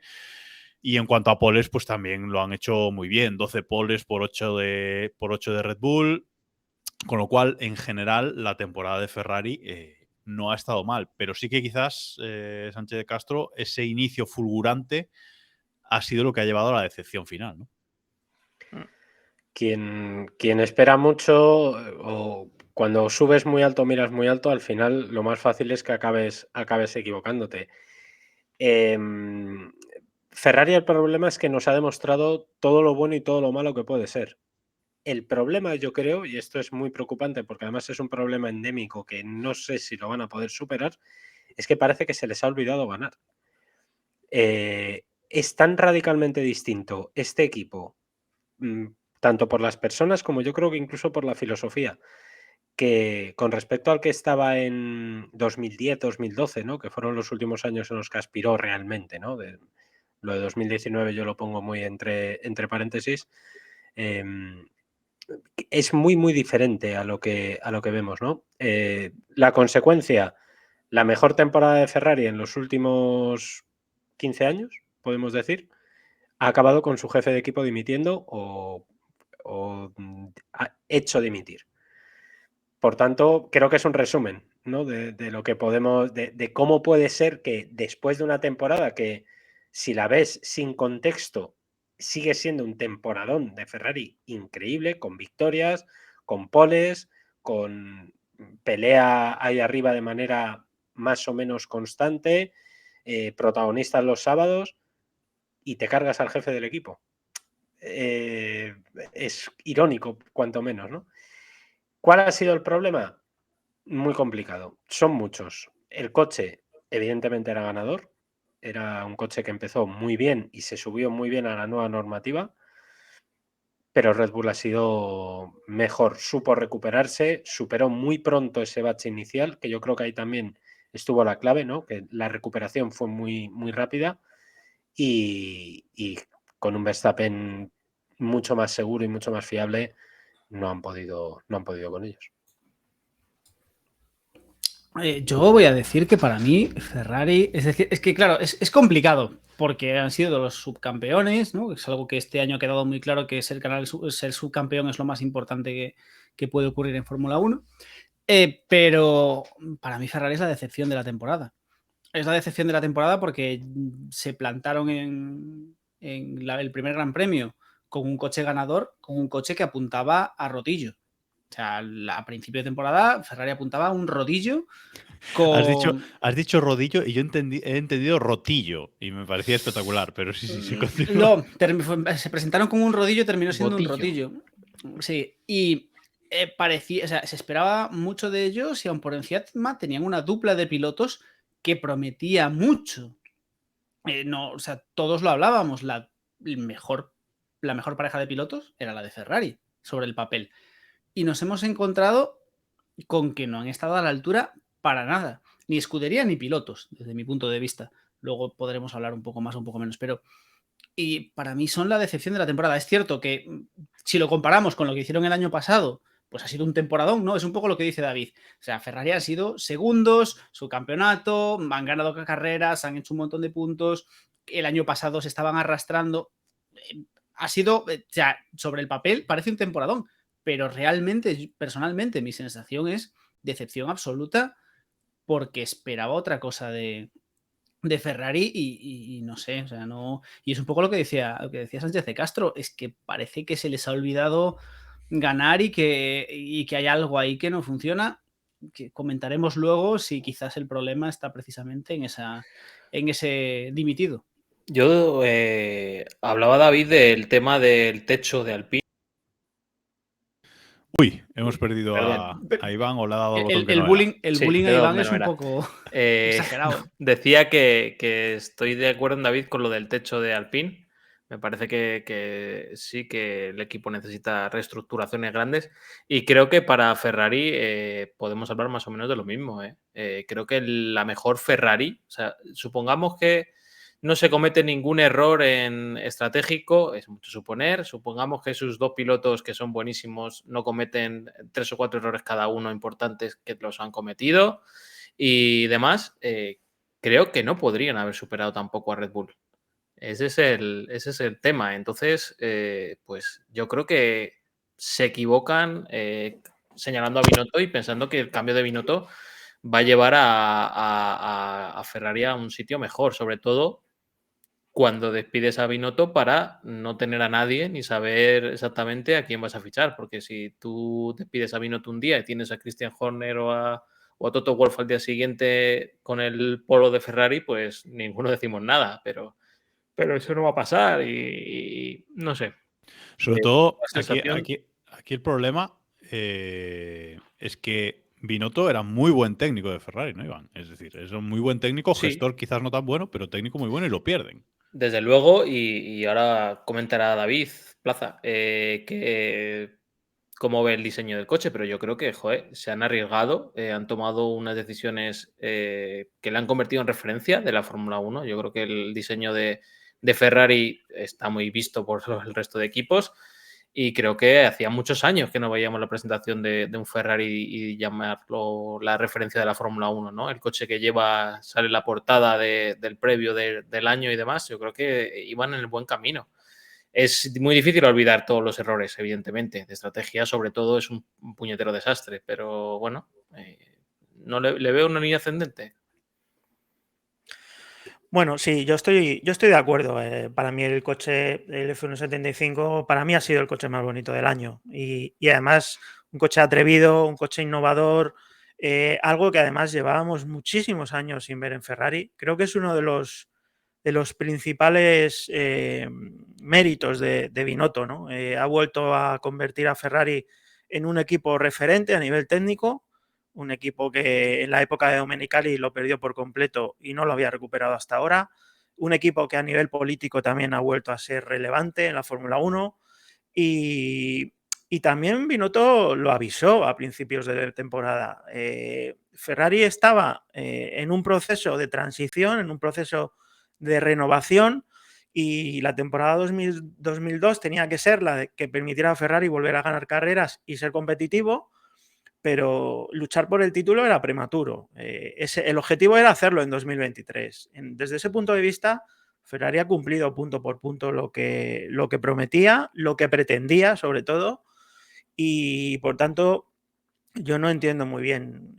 Y en cuanto a poles, pues también lo han hecho muy bien. 12 poles por 8 de Red Bull. Con lo cual, en general, la temporada de Ferrari no ha estado mal. Pero sí que quizás, Sánchez de Castro, ese inicio fulgurante ha sido lo que ha llevado a la decepción final, ¿no? Quien espera mucho, o cuando subes muy alto, miras muy alto, al final lo más fácil es que acabes equivocándote. Ferrari, el problema es que nos ha demostrado todo lo bueno y todo lo malo que puede ser. El problema, yo creo, y esto es muy preocupante porque además es un problema endémico que no sé si lo van a poder superar, es que parece que se les ha olvidado ganar. Es tan radicalmente distinto este equipo, tanto por las personas como yo creo que incluso por la filosofía, que con respecto al que estaba en 2010, 2012, ¿no? Que fueron los últimos años en los que aspiró realmente, ¿no? Lo de 2019 yo lo pongo muy entre paréntesis. Es muy, muy diferente a lo que vemos, ¿no? La consecuencia, la mejor temporada de Ferrari en los últimos 15 años, podemos decir, ha acabado con su jefe de equipo dimitiendo o ha hecho dimitir. Por tanto, creo que es un resumen, ¿no? de lo que podemos, de cómo puede ser que después de una temporada que, si la ves sin contexto, sigue siendo un temporadón de Ferrari increíble, con victorias, con poles, con pelea ahí arriba de manera más o menos constante, protagonistas los sábados, y te cargas al jefe del equipo. Es irónico, cuanto menos, ¿no? ¿Cuál ha sido el problema? Muy complicado. Son muchos. El coche, evidentemente, era ganador. Era un coche que empezó muy bien y se subió muy bien a la nueva normativa. Pero Red Bull ha sido mejor. Supo recuperarse, superó muy pronto ese bache inicial, que yo creo que ahí también estuvo la clave, ¿no? Que la recuperación fue muy, muy rápida. Y con un Verstappen mucho más seguro y mucho más fiable, no han podido con ellos. Yo voy a decir que para mí Ferrari, es decir, es que claro, es complicado porque han sido los subcampeones, ¿no? Es algo que este año ha quedado muy claro, que ser subcampeón es lo más importante que puede ocurrir en Fórmula 1. Pero para mí Ferrari es la decepción de la temporada. Es la decepción de la temporada porque se plantaron en el primer Gran Premio con un coche ganador, con un coche que apuntaba a rodillo. O sea, a principio de temporada Ferrari apuntaba a un rodillo con... Has dicho rodillo y yo he entendido rotillo y me parecía espectacular, pero sí, continúa. No, se presentaron con un rodillo y terminó siendo un rotillo. Sí, y parecía, o sea, se esperaba mucho de ellos y aun por encima tenían una dupla de pilotos que prometía mucho. No, o sea, todos lo hablábamos, la mejor pareja de pilotos era la de Ferrari, sobre el papel. Y nos hemos encontrado con que no han estado a la altura para nada. Ni escudería ni pilotos, desde mi punto de vista. Luego podremos hablar un poco más o un poco menos, pero... Y para mí son la decepción de la temporada. Es cierto que si lo comparamos con lo que hicieron el año pasado, pues ha sido un temporadón, ¿no? Es un poco lo que dice David. O sea, Ferrari ha sido segundos, su campeonato, han ganado carreras, han hecho un montón de puntos. El año pasado se estaban arrastrando. Ha sido, o sea, sobre el papel parece un temporadón, pero realmente, personalmente, mi sensación es decepción absoluta porque esperaba otra cosa de Ferrari y no sé, o sea, no. Y es un poco lo que decía Sánchez de Castro, es que parece que se les ha olvidado ganar y que hay algo ahí que no funciona, que comentaremos luego si quizás el problema está precisamente en ese dimitido. Yo hablaba David del tema del techo de Alpine. Uy, hemos perdido a Iván o le ha dado al botón que el no bullying, era. El bullying a Iván es un poco exagerado. Decía que estoy de acuerdo en David con lo del techo de Alpine. Me parece que sí que el equipo necesita reestructuraciones grandes y creo que para Ferrari podemos hablar más o menos de lo mismo. Creo que la mejor Ferrari, o sea, supongamos que no se comete ningún error en estratégico, es mucho suponer. Supongamos que sus dos pilotos que son buenísimos no cometen 3 o 4 errores cada uno importantes que los han cometido y demás. Creo que no podrían haber superado tampoco a Red Bull. Ese es el tema. Entonces, pues yo creo que se equivocan señalando a Binotto y pensando que el cambio de Binotto va a llevar a Ferrari a un sitio mejor, sobre todo cuando despides a Binotto para no tener a nadie ni saber exactamente a quién vas a fichar, porque si tú despides a Binotto un día y tienes a Christian Horner o a Toto Wolff al día siguiente con el polo de Ferrari, pues ninguno decimos nada, pero eso no va a pasar y no sé. Sobre todo, aquí el problema es que Binotto era muy buen técnico de Ferrari, ¿no, Iván? Es decir, es un muy buen técnico, gestor quizás no tan bueno, pero técnico muy bueno y lo pierden. Desde luego, y ahora comentará David Plaza cómo ve el diseño del coche, pero yo creo que se han arriesgado, han tomado unas decisiones que le han convertido en referencia de la Fórmula 1. Yo creo que el diseño de Ferrari está muy visto por el resto de equipos y creo que hacía muchos años que no veíamos la presentación de un Ferrari y llamarlo la referencia de la Fórmula 1, ¿no? El coche que sale en la portada del previo del año y demás, yo creo que iban en el buen camino. Es muy difícil olvidar todos los errores, evidentemente. De estrategia, sobre todo, es un puñetero desastre. Pero bueno, no le veo una línea ascendente. Bueno, sí, yo estoy de acuerdo. Para mí el coche, el F175, para mí ha sido el coche más bonito del año. Y además, un coche atrevido, un coche innovador, algo que además llevábamos muchísimos años sin ver en Ferrari. Creo que es uno de los principales méritos de Binotto, ¿no? Ha vuelto a convertir a Ferrari en un equipo referente a nivel técnico, un equipo que en la época de Domenicali lo perdió por completo y no lo había recuperado hasta ahora, un equipo que a nivel político también ha vuelto a ser relevante en la Fórmula 1 y también Binotto lo avisó a principios de temporada. Ferrari estaba en un proceso de transición, en un proceso de renovación y la temporada 2002 tenía que ser la que permitiera a Ferrari volver a ganar carreras y ser competitivo, pero luchar por el título era prematuro. El objetivo era hacerlo en 2023. Desde ese punto de vista, Ferrari ha cumplido punto por punto lo que prometía, lo que pretendía sobre todo, y por tanto yo no entiendo muy bien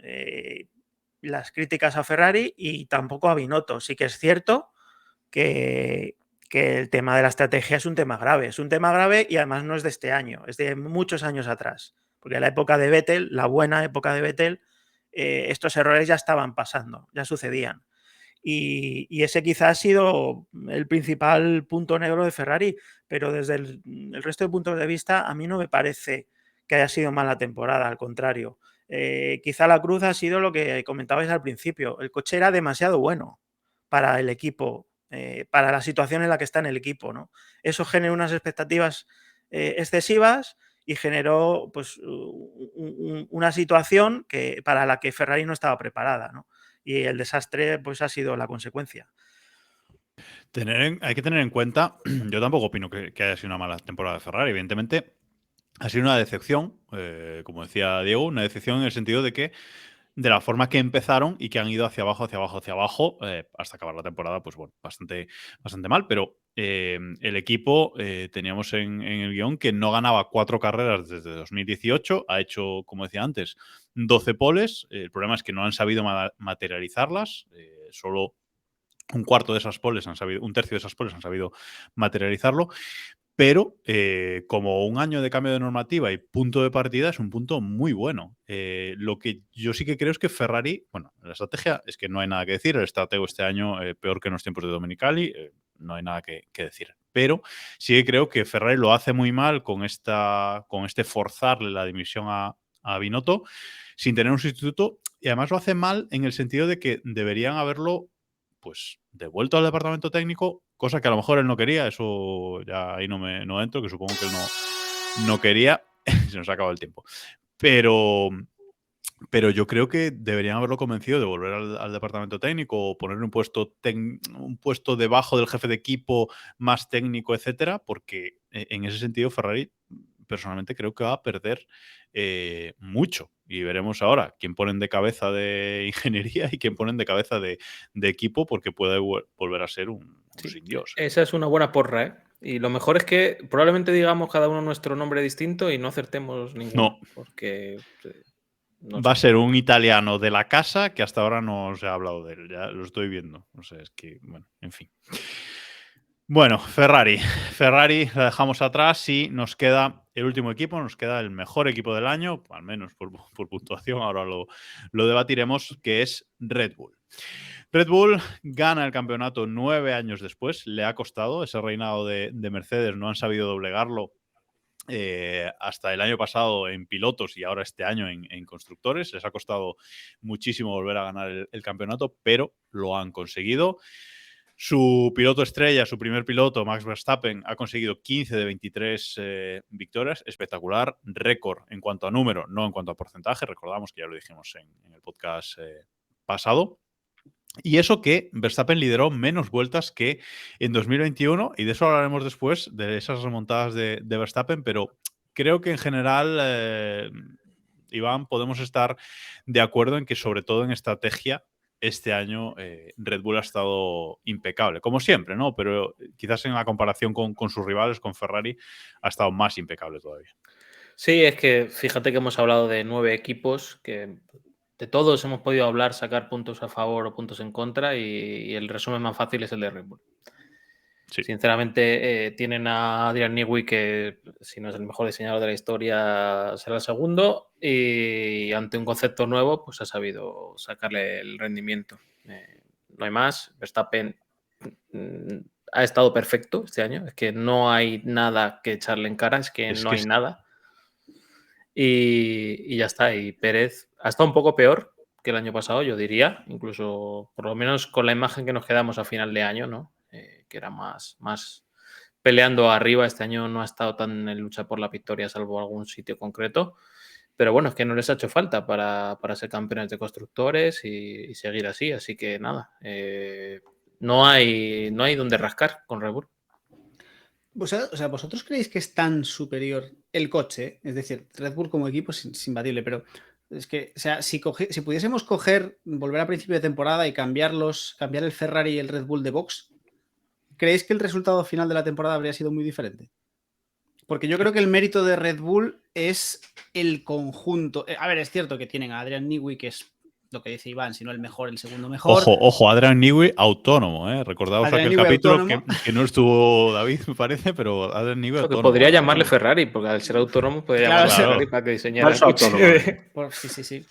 las críticas a Ferrari y tampoco a Binotto. Sí que es cierto que el tema de la estrategia es un tema grave y además no es de este año, es de muchos años atrás, porque en la época de Vettel, la buena época de Vettel, estos errores ya estaban pasando, ya sucedían. Y ese quizás ha sido el principal punto negro de Ferrari, pero desde el resto de puntos de vista a mí no me parece que haya sido mala temporada, al contrario. Quizá la cruz ha sido lo que comentabais al principio, el coche era demasiado bueno para el equipo, para la situación en la que está en el equipo, ¿no? Eso generó unas expectativas excesivas y generó pues, una situación para la que Ferrari no estaba preparada, ¿no? Y el desastre pues, ha sido la consecuencia. Hay que tener en cuenta, yo tampoco opino que haya sido una mala temporada de Ferrari, evidentemente ha sido una decepción, como decía Diego, una decepción en el sentido de que de la forma que empezaron y que han ido hacia abajo, hasta acabar la temporada, pues bueno, bastante mal. Pero el equipo, teníamos en el guión que no ganaba 4 carreras desde 2018, ha hecho, como decía antes, 12 poles. El problema es que no han sabido materializarlas, solo un tercio de esas poles han sabido materializarlo. Pero como un año de cambio de normativa y punto de partida es un punto muy bueno. Lo que yo sí que creo es que Ferrari, bueno, la estrategia es que no hay nada que decir. El estratego este año peor que en los tiempos de Domenicali, no hay nada que decir. Pero sí que creo que Ferrari lo hace muy mal con este forzarle la dimisión a Binotto sin tener un sustituto, y además lo hace mal en el sentido de que deberían haberlo pues devuelto al departamento técnico cosa que a lo mejor él no quería, eso ya ahí no entro, que supongo que él no quería. Se nos ha acabado el tiempo. Pero yo creo que deberían haberlo convencido de volver al departamento técnico o ponerle un puesto debajo del jefe de equipo más técnico, etcétera, porque en ese sentido Ferrari personalmente creo que va a perder mucho. Y veremos ahora quién ponen de cabeza de ingeniería y quién ponen de cabeza de equipo, porque puede volver a ser un sin Dios. Esa es una buena porra, ¿eh? Y lo mejor es que probablemente digamos cada uno nuestro nombre distinto y no acertemos ninguno. No. Porque va a ser un italiano de la casa que hasta ahora no se ha hablado de él. Ya lo estoy viendo. No sé, es que, bueno, en fin. Bueno, Ferrari la dejamos atrás y nos queda el último equipo, nos queda el mejor equipo del año, al menos por puntuación, ahora lo debatiremos, que es Red Bull. Red Bull gana el campeonato 9 años después, le ha costado ese reinado de Mercedes, no han sabido doblegarlo hasta el año pasado en pilotos y ahora este año en constructores. Les ha costado muchísimo volver a ganar el campeonato, pero lo han conseguido. Su piloto estrella, su primer piloto, Max Verstappen, ha conseguido 15 de 23 victorias. Espectacular. Récord en cuanto a número, no en cuanto a porcentaje. Recordamos que ya lo dijimos en el podcast pasado. Y eso que Verstappen lideró menos vueltas que en 2021, y de eso hablaremos después, de esas remontadas de Verstappen, pero creo que en general, Iván, podemos estar de acuerdo en que sobre todo en estrategia este año Red Bull ha estado impecable, como siempre, ¿no? Pero quizás en la comparación con sus rivales, con Ferrari, ha estado más impecable todavía. Sí, es que fíjate que hemos hablado de 9 equipos, que de todos hemos podido hablar, sacar puntos a favor o puntos en contra, y el resumen más fácil es el de Red Bull. Sí. Sinceramente, tienen a Adrian Newey, que si no es el mejor diseñador de la historia, será el segundo, y ante un concepto nuevo, pues ha sabido sacarle el rendimiento. No hay más. Verstappen ha estado perfecto este año, es que no hay nada que echarle en cara, es que no hay nada. Y ya está. Y Pérez ha estado un poco peor que el año pasado, yo diría, incluso por lo menos con la imagen que nos quedamos a final de año, ¿no? Que era más peleando arriba. Este año no ha estado tan en lucha por la victoria, salvo algún sitio concreto. Pero bueno, es que no les ha hecho falta para ser campeones de constructores y seguir así. Así que nada, no hay donde rascar con Red Bull. O sea, ¿vosotros creéis que es tan superior el coche? Es decir, Red Bull como equipo es imbatible, pero es que, o sea, si pudiésemos volver a principio de temporada y cambiar el Ferrari y el Red Bull de box, ¿creéis que el resultado final de la temporada habría sido muy diferente? Porque yo creo que el mérito de Red Bull es el conjunto. A ver, es cierto que tienen a Adrian Newey, que es lo que dice Iván, si no el mejor, el segundo mejor. Ojo, Adrian Newey autónomo, ¿eh? Recordaos Adrian aquel Newey capítulo que no estuvo David, me parece, pero Adrian Newey autónomo. Que podría llamarle Ferrari, porque al ser autónomo podría llamarle Ferrari para que diseñara el coche. Sí.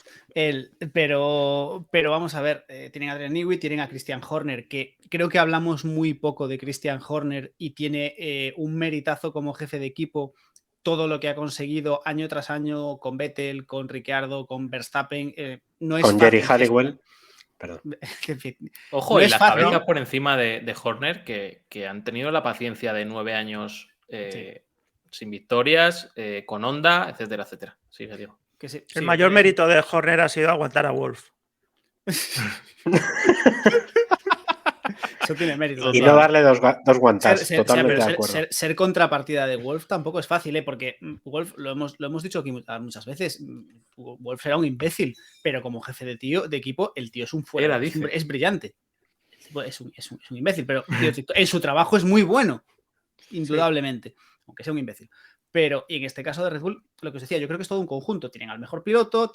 Pero vamos a ver, tienen a Adrian Newey, tienen a Christian Horner, que creo que hablamos muy poco de Christian Horner y tiene un meritazo como jefe de equipo. Todo lo que ha conseguido año tras año con Vettel, con Ricciardo, con Verstappen, no es con Jerry Halliwell. Perdón. En fin, ojo, no y las cabezas por encima de Horner, que han tenido la paciencia de 9 años sin victorias, con Honda, etcétera, etcétera. Sigue, Diego. El mayor mérito de Horner ha sido aguantar a Wolf. Eso tiene mérito. Y no darle dos guantazos. Totalmente de acuerdo. Ser contrapartida de Wolf tampoco es fácil, porque Wolf, lo hemos dicho aquí muchas veces, Wolf era un imbécil, pero como jefe de equipo, el tío es un fuera, es brillante. Es un imbécil, pero en su trabajo es muy bueno, indudablemente, aunque sea un imbécil. Pero y en este caso de Red Bull, lo que os decía, yo creo que es todo un conjunto. Tienen al mejor piloto,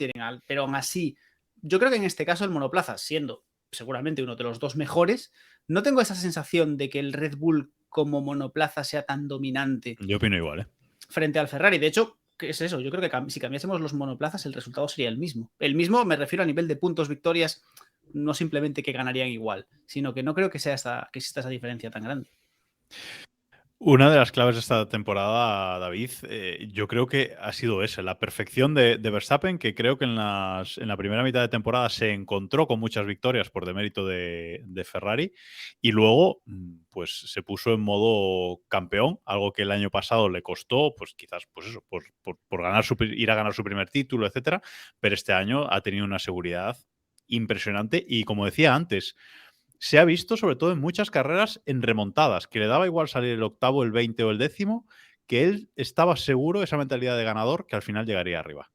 pero aún así, yo creo que en este caso el monoplaza, siendo seguramente uno de los dos mejores, no tengo esa sensación de que el Red Bull como monoplaza sea tan dominante. Yo opino igual, frente al Ferrari. De hecho, ¿qué es eso? Yo creo que si cambiásemos los monoplazas, el resultado sería el mismo. El mismo me refiero a nivel de puntos, victorias, no simplemente que ganarían igual, sino que no creo que exista esa diferencia tan grande. Una de las claves de esta temporada, David, yo creo que ha sido esa, la perfección de Verstappen, que creo que en la primera mitad de temporada se encontró con muchas victorias por demérito de Ferrari y luego pues se puso en modo campeón, algo que el año pasado le costó, pues quizás pues eso, por ganar ir a ganar su primer título, etcétera, pero este año ha tenido una seguridad impresionante y, como decía antes, se ha visto sobre todo en muchas carreras en remontadas, que le daba igual salir el octavo, el 20 o el décimo, que él estaba seguro, esa mentalidad de ganador, que al final llegaría arriba.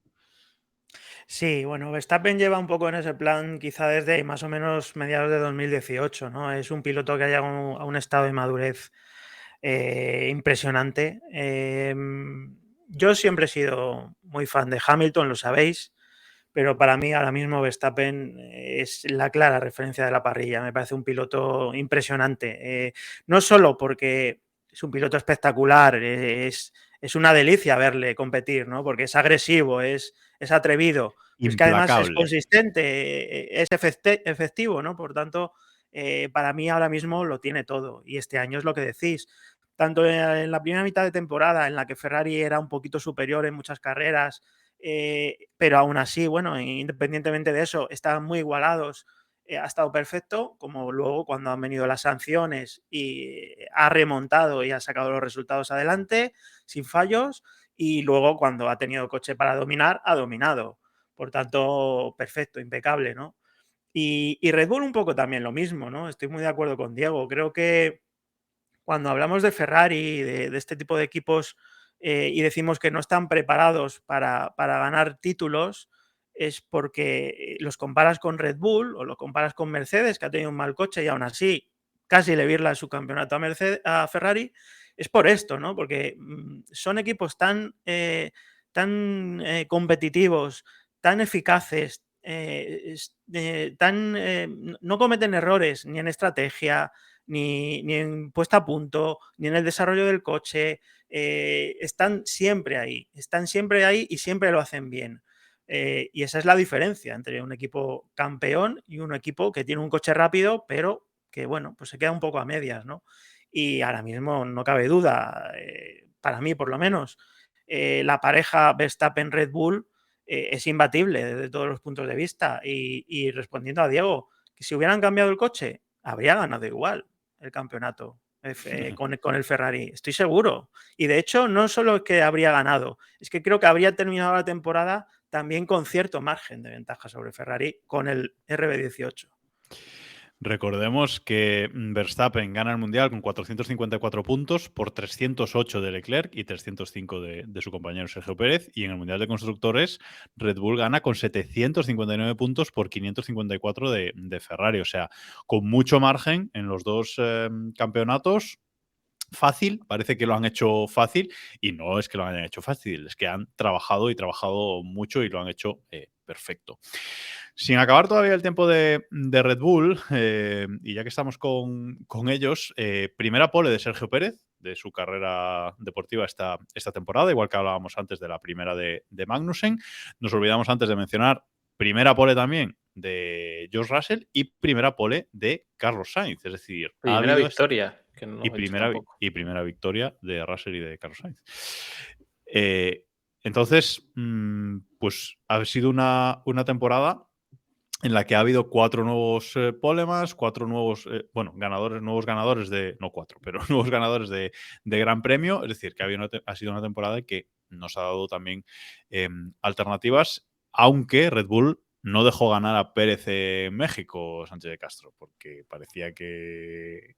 Sí, bueno, Verstappen lleva un poco en ese plan quizá desde más o menos mediados de 2018, ¿no? Es un piloto que ha llegado a un estado de madurez impresionante. Yo siempre he sido muy fan de Hamilton, lo sabéis, pero para mí ahora mismo Verstappen es la clara referencia de la parrilla. Me parece un piloto impresionante. No solo porque es un piloto espectacular, es una delicia verle competir, ¿no? Porque es agresivo, es atrevido, pero es que además es consistente, es efectivo, ¿no? Por tanto, para mí ahora mismo lo tiene todo. Y este año es lo que decís. Tanto en la primera mitad de temporada, en la que Ferrari era un poquito superior en muchas carreras, pero aún así, bueno, independientemente de eso, estaban muy igualados. Ha estado perfecto, como luego cuando han venido las sanciones y ha remontado y ha sacado los resultados adelante sin fallos, y luego cuando ha tenido coche para dominar, ha dominado. Por tanto, perfecto, impecable, ¿no? Y Red Bull un poco también lo mismo, ¿no? Estoy muy de acuerdo con Diego. Creo que cuando hablamos de Ferrari, de este tipo de equipos, y decimos que no están preparados para ganar títulos, es porque los comparas con Red Bull o lo comparas con Mercedes, que ha tenido un mal coche y aún así casi le virla su campeonato a Ferrari. Es por esto, ¿no? Porque son equipos tan competitivos, tan eficaces, no cometen errores ni en estrategia, ni en puesta a punto, ni en el desarrollo del coche. Están siempre ahí y siempre lo hacen bien. Y esa es la diferencia entre un equipo campeón y un equipo que tiene un coche rápido, pero que, bueno, pues se queda un poco a medias, ¿no? Y ahora mismo no cabe duda, para mí por lo menos, la pareja Verstappen-Red Bull es imbatible desde todos los puntos de vista. Y respondiendo a Diego, que si hubieran cambiado el coche, habría ganado igual el campeonato con el Ferrari, estoy seguro. Y de hecho, no solo es que habría ganado, es que creo que habría terminado la temporada también con cierto margen de ventaja sobre Ferrari con el RB18. Recordemos que Verstappen gana el Mundial con 454 puntos por 308 de Leclerc y 305 de su compañero Sergio Pérez. Y en el Mundial de Constructores, Red Bull gana con 759 puntos por 554 de Ferrari. O sea, con mucho margen en los dos campeonatos. Fácil, parece que lo han hecho fácil y no es que lo hayan hecho fácil, es que han trabajado y trabajado mucho y lo han hecho perfecto. Sin acabar todavía el tiempo de Red Bull, y ya que estamos con ellos, primera pole de Sergio Pérez, de su carrera deportiva esta temporada, igual que hablábamos antes de la primera de Magnussen. Nos olvidamos antes de mencionar primera pole también de George Russell y primera pole de Carlos Sainz, es decir, primera victoria. Que no primera victoria de Russell y de Carlos Sainz. Entonces, pues ha sido una temporada en la que ha habido 4 nuevos polemas, 4 nuevos, nuevos ganadores de, no 4, pero nuevos ganadores de Gran Premio, es decir, que ha sido una temporada que nos ha dado también alternativas, aunque Red Bull no dejó ganar a Pérez en México, Sánchez de Castro, porque parecía que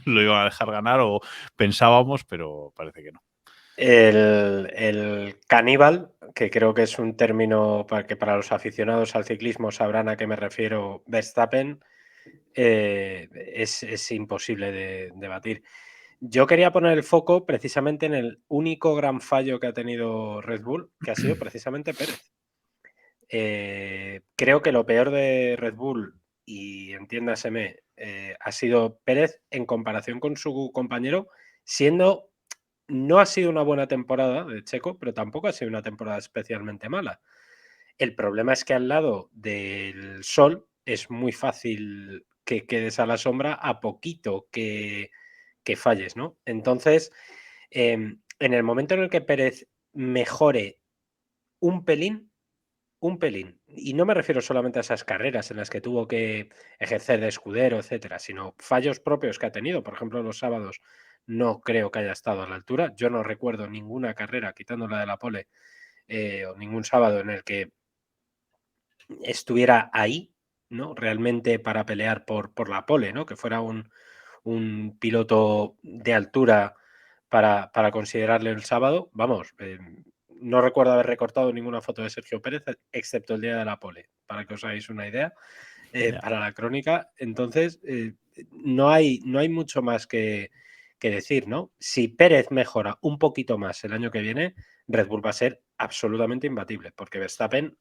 lo iban a dejar ganar o pensábamos, pero parece que no. El caníbal, que creo que es un término que para los aficionados al ciclismo sabrán a qué me refiero, Verstappen, es imposible de batir. Yo quería poner el foco precisamente en el único gran fallo que ha tenido Red Bull, que ha sido precisamente Pérez. Creo que lo peor de Red Bull, y entiéndaseme, ha sido Pérez en comparación con su compañero, siendo... No ha sido una buena temporada de Checo, pero tampoco ha sido una temporada especialmente mala. El problema es que al lado del sol es muy fácil que quedes a la sombra a poquito que que falles, ¿no? Entonces, en el momento en el que Pérez mejore un pelín, y no me refiero solamente a esas carreras en las que tuvo que ejercer de escudero, etcétera, sino fallos propios que ha tenido. Por ejemplo, los sábados no creo que haya estado a la altura. Yo no recuerdo ninguna carrera, quitando la de la pole, o ningún sábado en el que estuviera ahí, ¿no? Realmente para pelear por la pole, ¿no? Que fuera un piloto de altura para considerarle el sábado. Vamos, no recuerdo haber recortado ninguna foto de Sergio Pérez, excepto el día de la pole, para que os hagáis una idea, para la crónica. Entonces, no hay mucho más que decir, ¿no? Si Pérez mejora un poquito más el año que viene, Red Bull va a ser absolutamente imbatible, porque Verstappen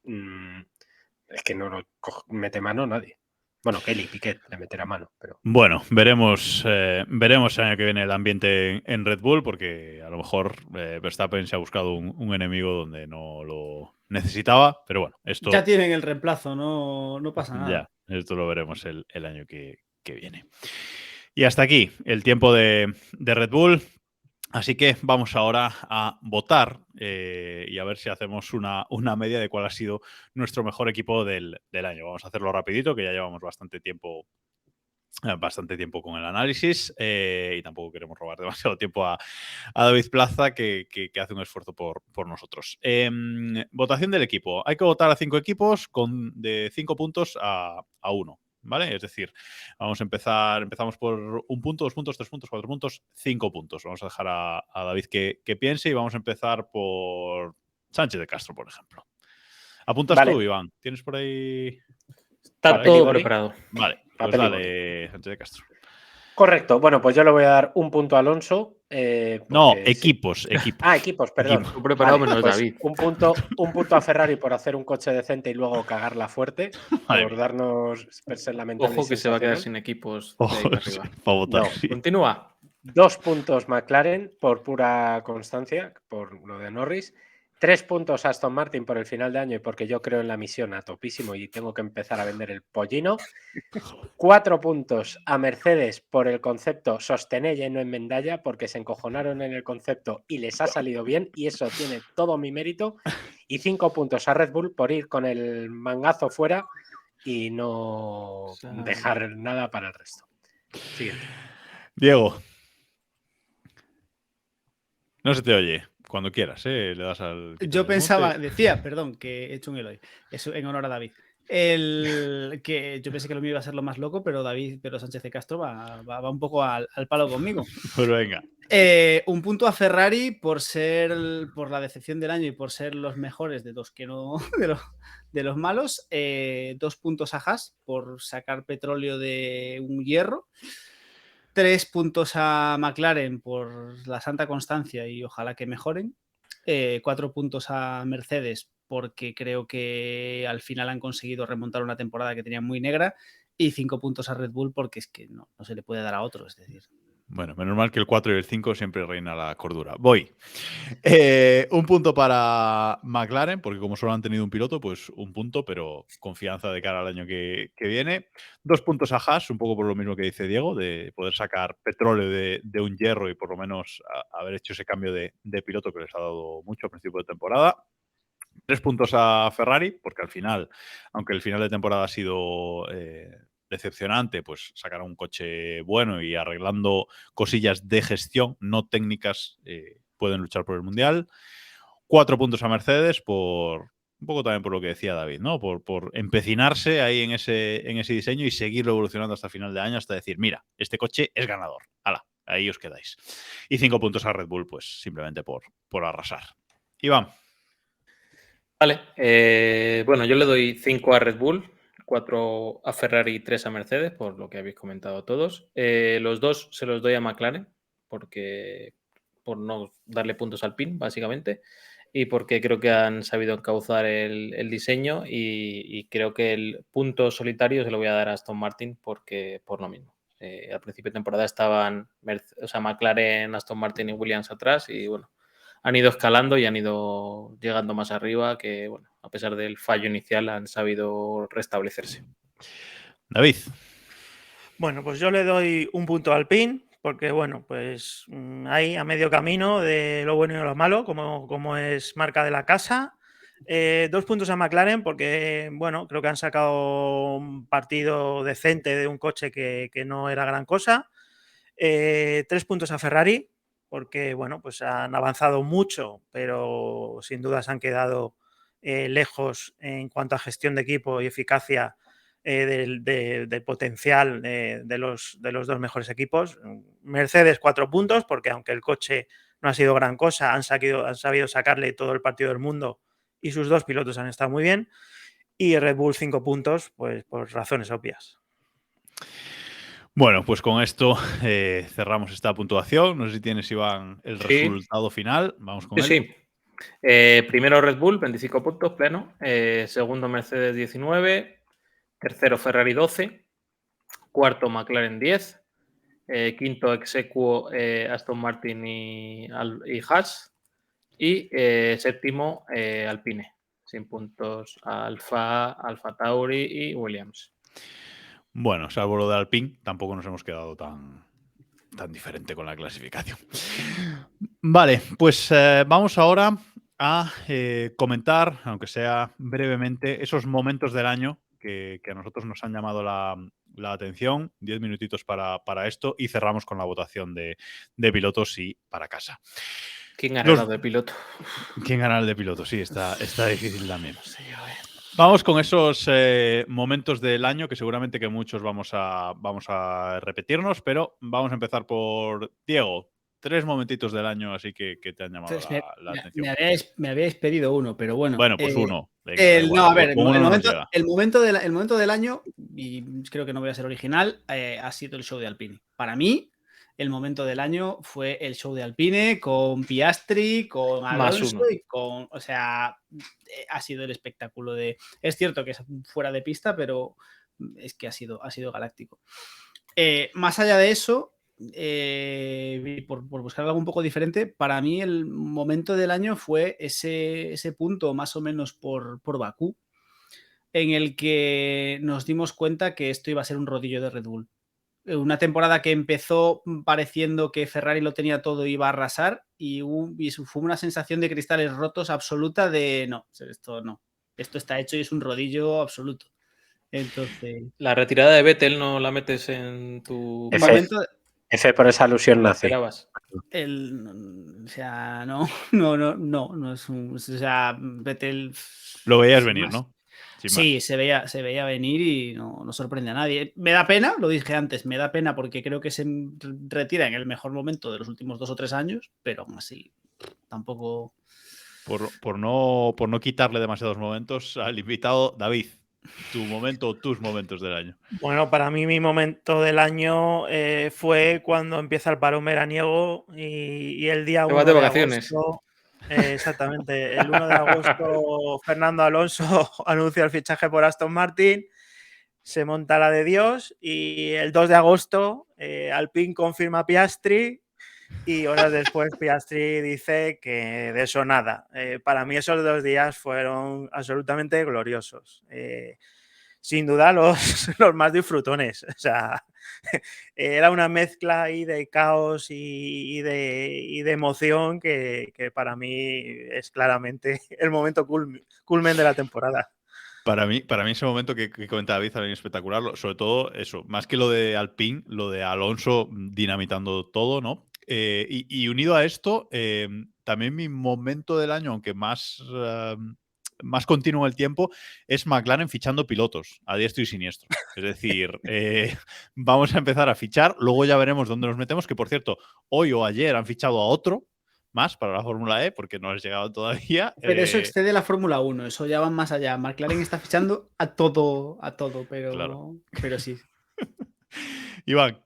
es que no lo mete mano nadie. Bueno, Kelly Piquet le meterá mano, pero... Bueno, veremos el año que viene el ambiente en Red Bull, porque a lo mejor Verstappen se ha buscado un enemigo donde no lo necesitaba, pero bueno, esto... Ya tienen el reemplazo, no pasa nada. Ya, esto lo veremos el año que viene. Y hasta aquí el tiempo de Red Bull. Así que vamos ahora a votar y a ver si hacemos una media de cuál ha sido nuestro mejor equipo del año. Vamos a hacerlo rapidito, que ya llevamos bastante tiempo con el análisis y tampoco queremos robar demasiado tiempo a David Plaza, que hace un esfuerzo por nosotros. Votación del equipo. Hay que votar a 5 equipos de 5 puntos a 1. ¿Vale? Es decir, empezamos por 1 punto, 2 puntos, 3 puntos, 4 puntos, 5 puntos. Vamos a dejar a David que piense y vamos a empezar por Sánchez de Castro, por ejemplo. ¿Apuntas tú, Iván? ¿Tienes por ahí...? Está todo preparado. Vale, pues dale, Sánchez de Castro. Correcto. Bueno, pues yo le voy a dar 1 punto a Alonso. No, equipos. Equipos, perdón. Equipo preparado menos pues David. Un punto a Ferrari por hacer un coche decente y luego cagarla fuerte, por darnos ser lamentable. Ojo que se va a quedar sin equipos de ahí arriba. Para votar. No, sí. Continúa. 2 puntos McLaren por pura constancia, por lo de Norris. 3 puntos Aston Martin por el final de año y porque yo creo en la misión a topísimo y tengo que empezar a vender el pollino. 4 puntos a Mercedes por el concepto sostenella y no enmendalla, porque se encojonaron en el concepto y les ha salido bien y eso tiene todo mi mérito. Y 5 puntos a Red Bull por ir con el mangazo fuera y no dejar nada para el resto. Siguiente. Diego. No se te oye. Cuando quieras, le das al... Yo pensaba, perdón, que he hecho un Eloy, eso en honor a David. Que yo pensé que lo mío iba a ser lo más loco, pero Sánchez de Castro va un poco al palo conmigo. Pues venga. 1 punto a Ferrari por la decepción del año y por ser los mejores de los que no de los malos. 2 puntos a Haas por sacar petróleo de un hierro. 3 puntos a McLaren por la santa constancia y ojalá que mejoren. 4 puntos a Mercedes porque creo que al final han conseguido remontar una temporada que tenían muy negra. Y 5 puntos a Red Bull porque es que no se le puede dar a otro, es decir. Bueno, menos mal que el 4 y el 5 siempre reina la cordura. Voy. 1 punto para McLaren, porque como solo han tenido un piloto, pues 1 punto, pero confianza de cara al año que viene. 2 puntos a Haas, un poco por lo mismo que dice Diego, de poder sacar petróleo de un hierro y por lo menos haber hecho ese cambio de piloto que les ha dado mucho a principio de temporada. 3 puntos a Ferrari, porque al final, aunque el final de temporada ha sido... decepcionante, pues sacar un coche bueno y arreglando cosillas de gestión, no técnicas, pueden luchar por el Mundial. 4 puntos a Mercedes por un poco también por lo que decía David, ¿no? Por empecinarse ahí en ese diseño y seguirlo evolucionando hasta final de año, hasta decir, mira, este coche es ganador. ¡Hala! Ahí os quedáis. Y 5 puntos a Red Bull, pues simplemente por arrasar. Iván. Vale. Bueno, yo le doy 5 a Red Bull. 4 a Ferrari y 3 a Mercedes, por lo que habéis comentado todos. Los 2 se los doy a McLaren, por no darle puntos al PIN, básicamente, y porque creo que han sabido encauzar el diseño y creo que el punto solitario se lo voy a dar a Aston Martin por lo mismo. Al principio de temporada estaban McLaren, Aston Martin y Williams atrás y bueno, han ido escalando y han ido llegando más arriba que, bueno, a pesar del fallo inicial, han sabido restablecerse. David. Bueno, pues yo le doy 1 punto al PIN porque bueno, pues ahí a medio camino de lo bueno y lo malo, como es marca de la casa. 2 puntos a McLaren porque, bueno, creo que han sacado un partido decente de un coche que no era gran cosa. 3 puntos a Ferrari porque, bueno, pues han avanzado mucho, pero sin duda se han quedado lejos en cuanto a gestión de equipo y eficacia del potencial de los 2 mejores equipos. Mercedes 4 puntos porque aunque el coche no ha sido gran cosa, han sabido sacarle todo el partido del mundo y sus 2 pilotos han estado muy bien. Y Red Bull 5 puntos, pues por razones obvias. Bueno, pues con esto cerramos esta puntuación. No sé si tienes, Iván, el resultado final. Vamos con él. Sí. Primero Red Bull, 25 puntos pleno. Segundo Mercedes, 19. Tercero Ferrari, 12. Cuarto McLaren, 10. Quinto ex aequo Aston Martin y Haas. Y séptimo Alpine, sin puntos Alfa Tauri y Williams. Bueno, salvo lo de Alpine, tampoco nos hemos quedado tan diferente con la clasificación. Vale, pues vamos ahora a comentar, aunque sea brevemente, esos momentos del año que a nosotros nos han llamado la atención. 10 minutitos para esto y cerramos con la votación de pilotos y para casa. ¿Quién gana el de piloto? ¿Quién gana el de piloto? Sí, está difícil también. Vamos con esos momentos del año que seguramente que muchos vamos a repetirnos, pero vamos a empezar por Diego. 3 momentitos del año así que te han llamado la atención. Me habíais pedido uno, pero bueno. Bueno, pues uno. Venga, no, a ver, el momento del año, y creo que no voy a ser original, ha sido el show de Alpine. Para mí, el momento del año fue el show de Alpine con Piastri, con Alonso y con... O sea, ha sido el espectáculo de... Es cierto que es fuera de pista, pero es que ha sido galáctico. Más allá de eso, por buscar algo un poco diferente, para mí el momento del año fue ese punto más o menos por Bakú, en el que nos dimos cuenta que esto iba a ser un rodillo de Red Bull. Una temporada que empezó pareciendo que Ferrari lo tenía todo y iba a arrasar y fue una sensación de cristales rotos absoluta de esto está hecho y es un rodillo absoluto. Entonces, la retirada de Vettel no la metes en tu momento. F por esa alusión nazi. O sea, no es un... O sea, Vettel... Lo veías venir, ¿no? Sí, se veía venir y no sorprende a nadie. Me da pena, lo dije antes, me da pena porque creo que se retira en el mejor momento de los últimos 2 o 3 años, pero aún así tampoco... Por no quitarle demasiados momentos al invitado, David, tu momento o tus momentos del año. Bueno, para mí mi momento del año fue cuando empieza el parón veraniego y el día 1 de vacaciones. agosto... exactamente, el 1 de agosto Fernando Alonso anuncia el fichaje por Aston Martin, se monta la de Dios y el 2 de agosto Alpine confirma a Piastri y horas después Piastri dice que de eso nada. Para mí esos 2 días fueron absolutamente gloriosos. Sin duda los más disfrutones. O sea, era una mezcla ahí de caos y de emoción que para mí es claramente el momento culmen de la temporada. Para mí ese momento que comentaba David era espectacular, sobre todo eso, más que lo de Alpine, lo de Alonso dinamitando todo, ¿no? Y unido a esto, también mi momento del año, aunque más continuo el tiempo, es McLaren fichando pilotos a diestro y siniestro. Es decir, vamos a empezar a fichar, luego ya veremos dónde nos metemos, que por cierto, hoy o ayer han fichado a otro más para la Fórmula E, porque no has llegado todavía. Pero eso excede la Fórmula 1, eso ya va más allá. McLaren está fichando a todo, pero, claro. Pero sí. Iván.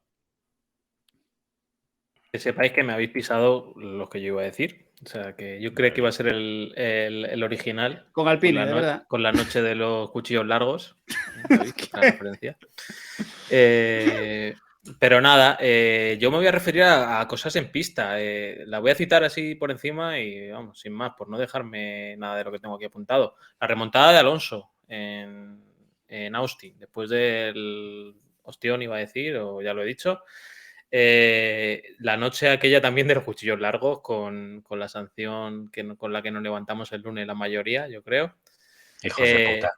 Que sepáis que me habéis pisado lo que yo iba a decir. O sea, que yo creía que iba a ser el original. Con Alpine, de verdad. Con la noche de los cuchillos largos. Otra referencia. Pero nada, yo me voy a referir a cosas en pista. La voy a citar así por encima y vamos, sin más, por no dejarme nada de lo que tengo aquí apuntado. La remontada de Alonso en Austin, después del ostión iba a decir, o ya lo he dicho. La noche aquella también de los cuchillos largos, con la sanción con la que nos levantamos el lunes la mayoría, yo creo. Hijos de puta.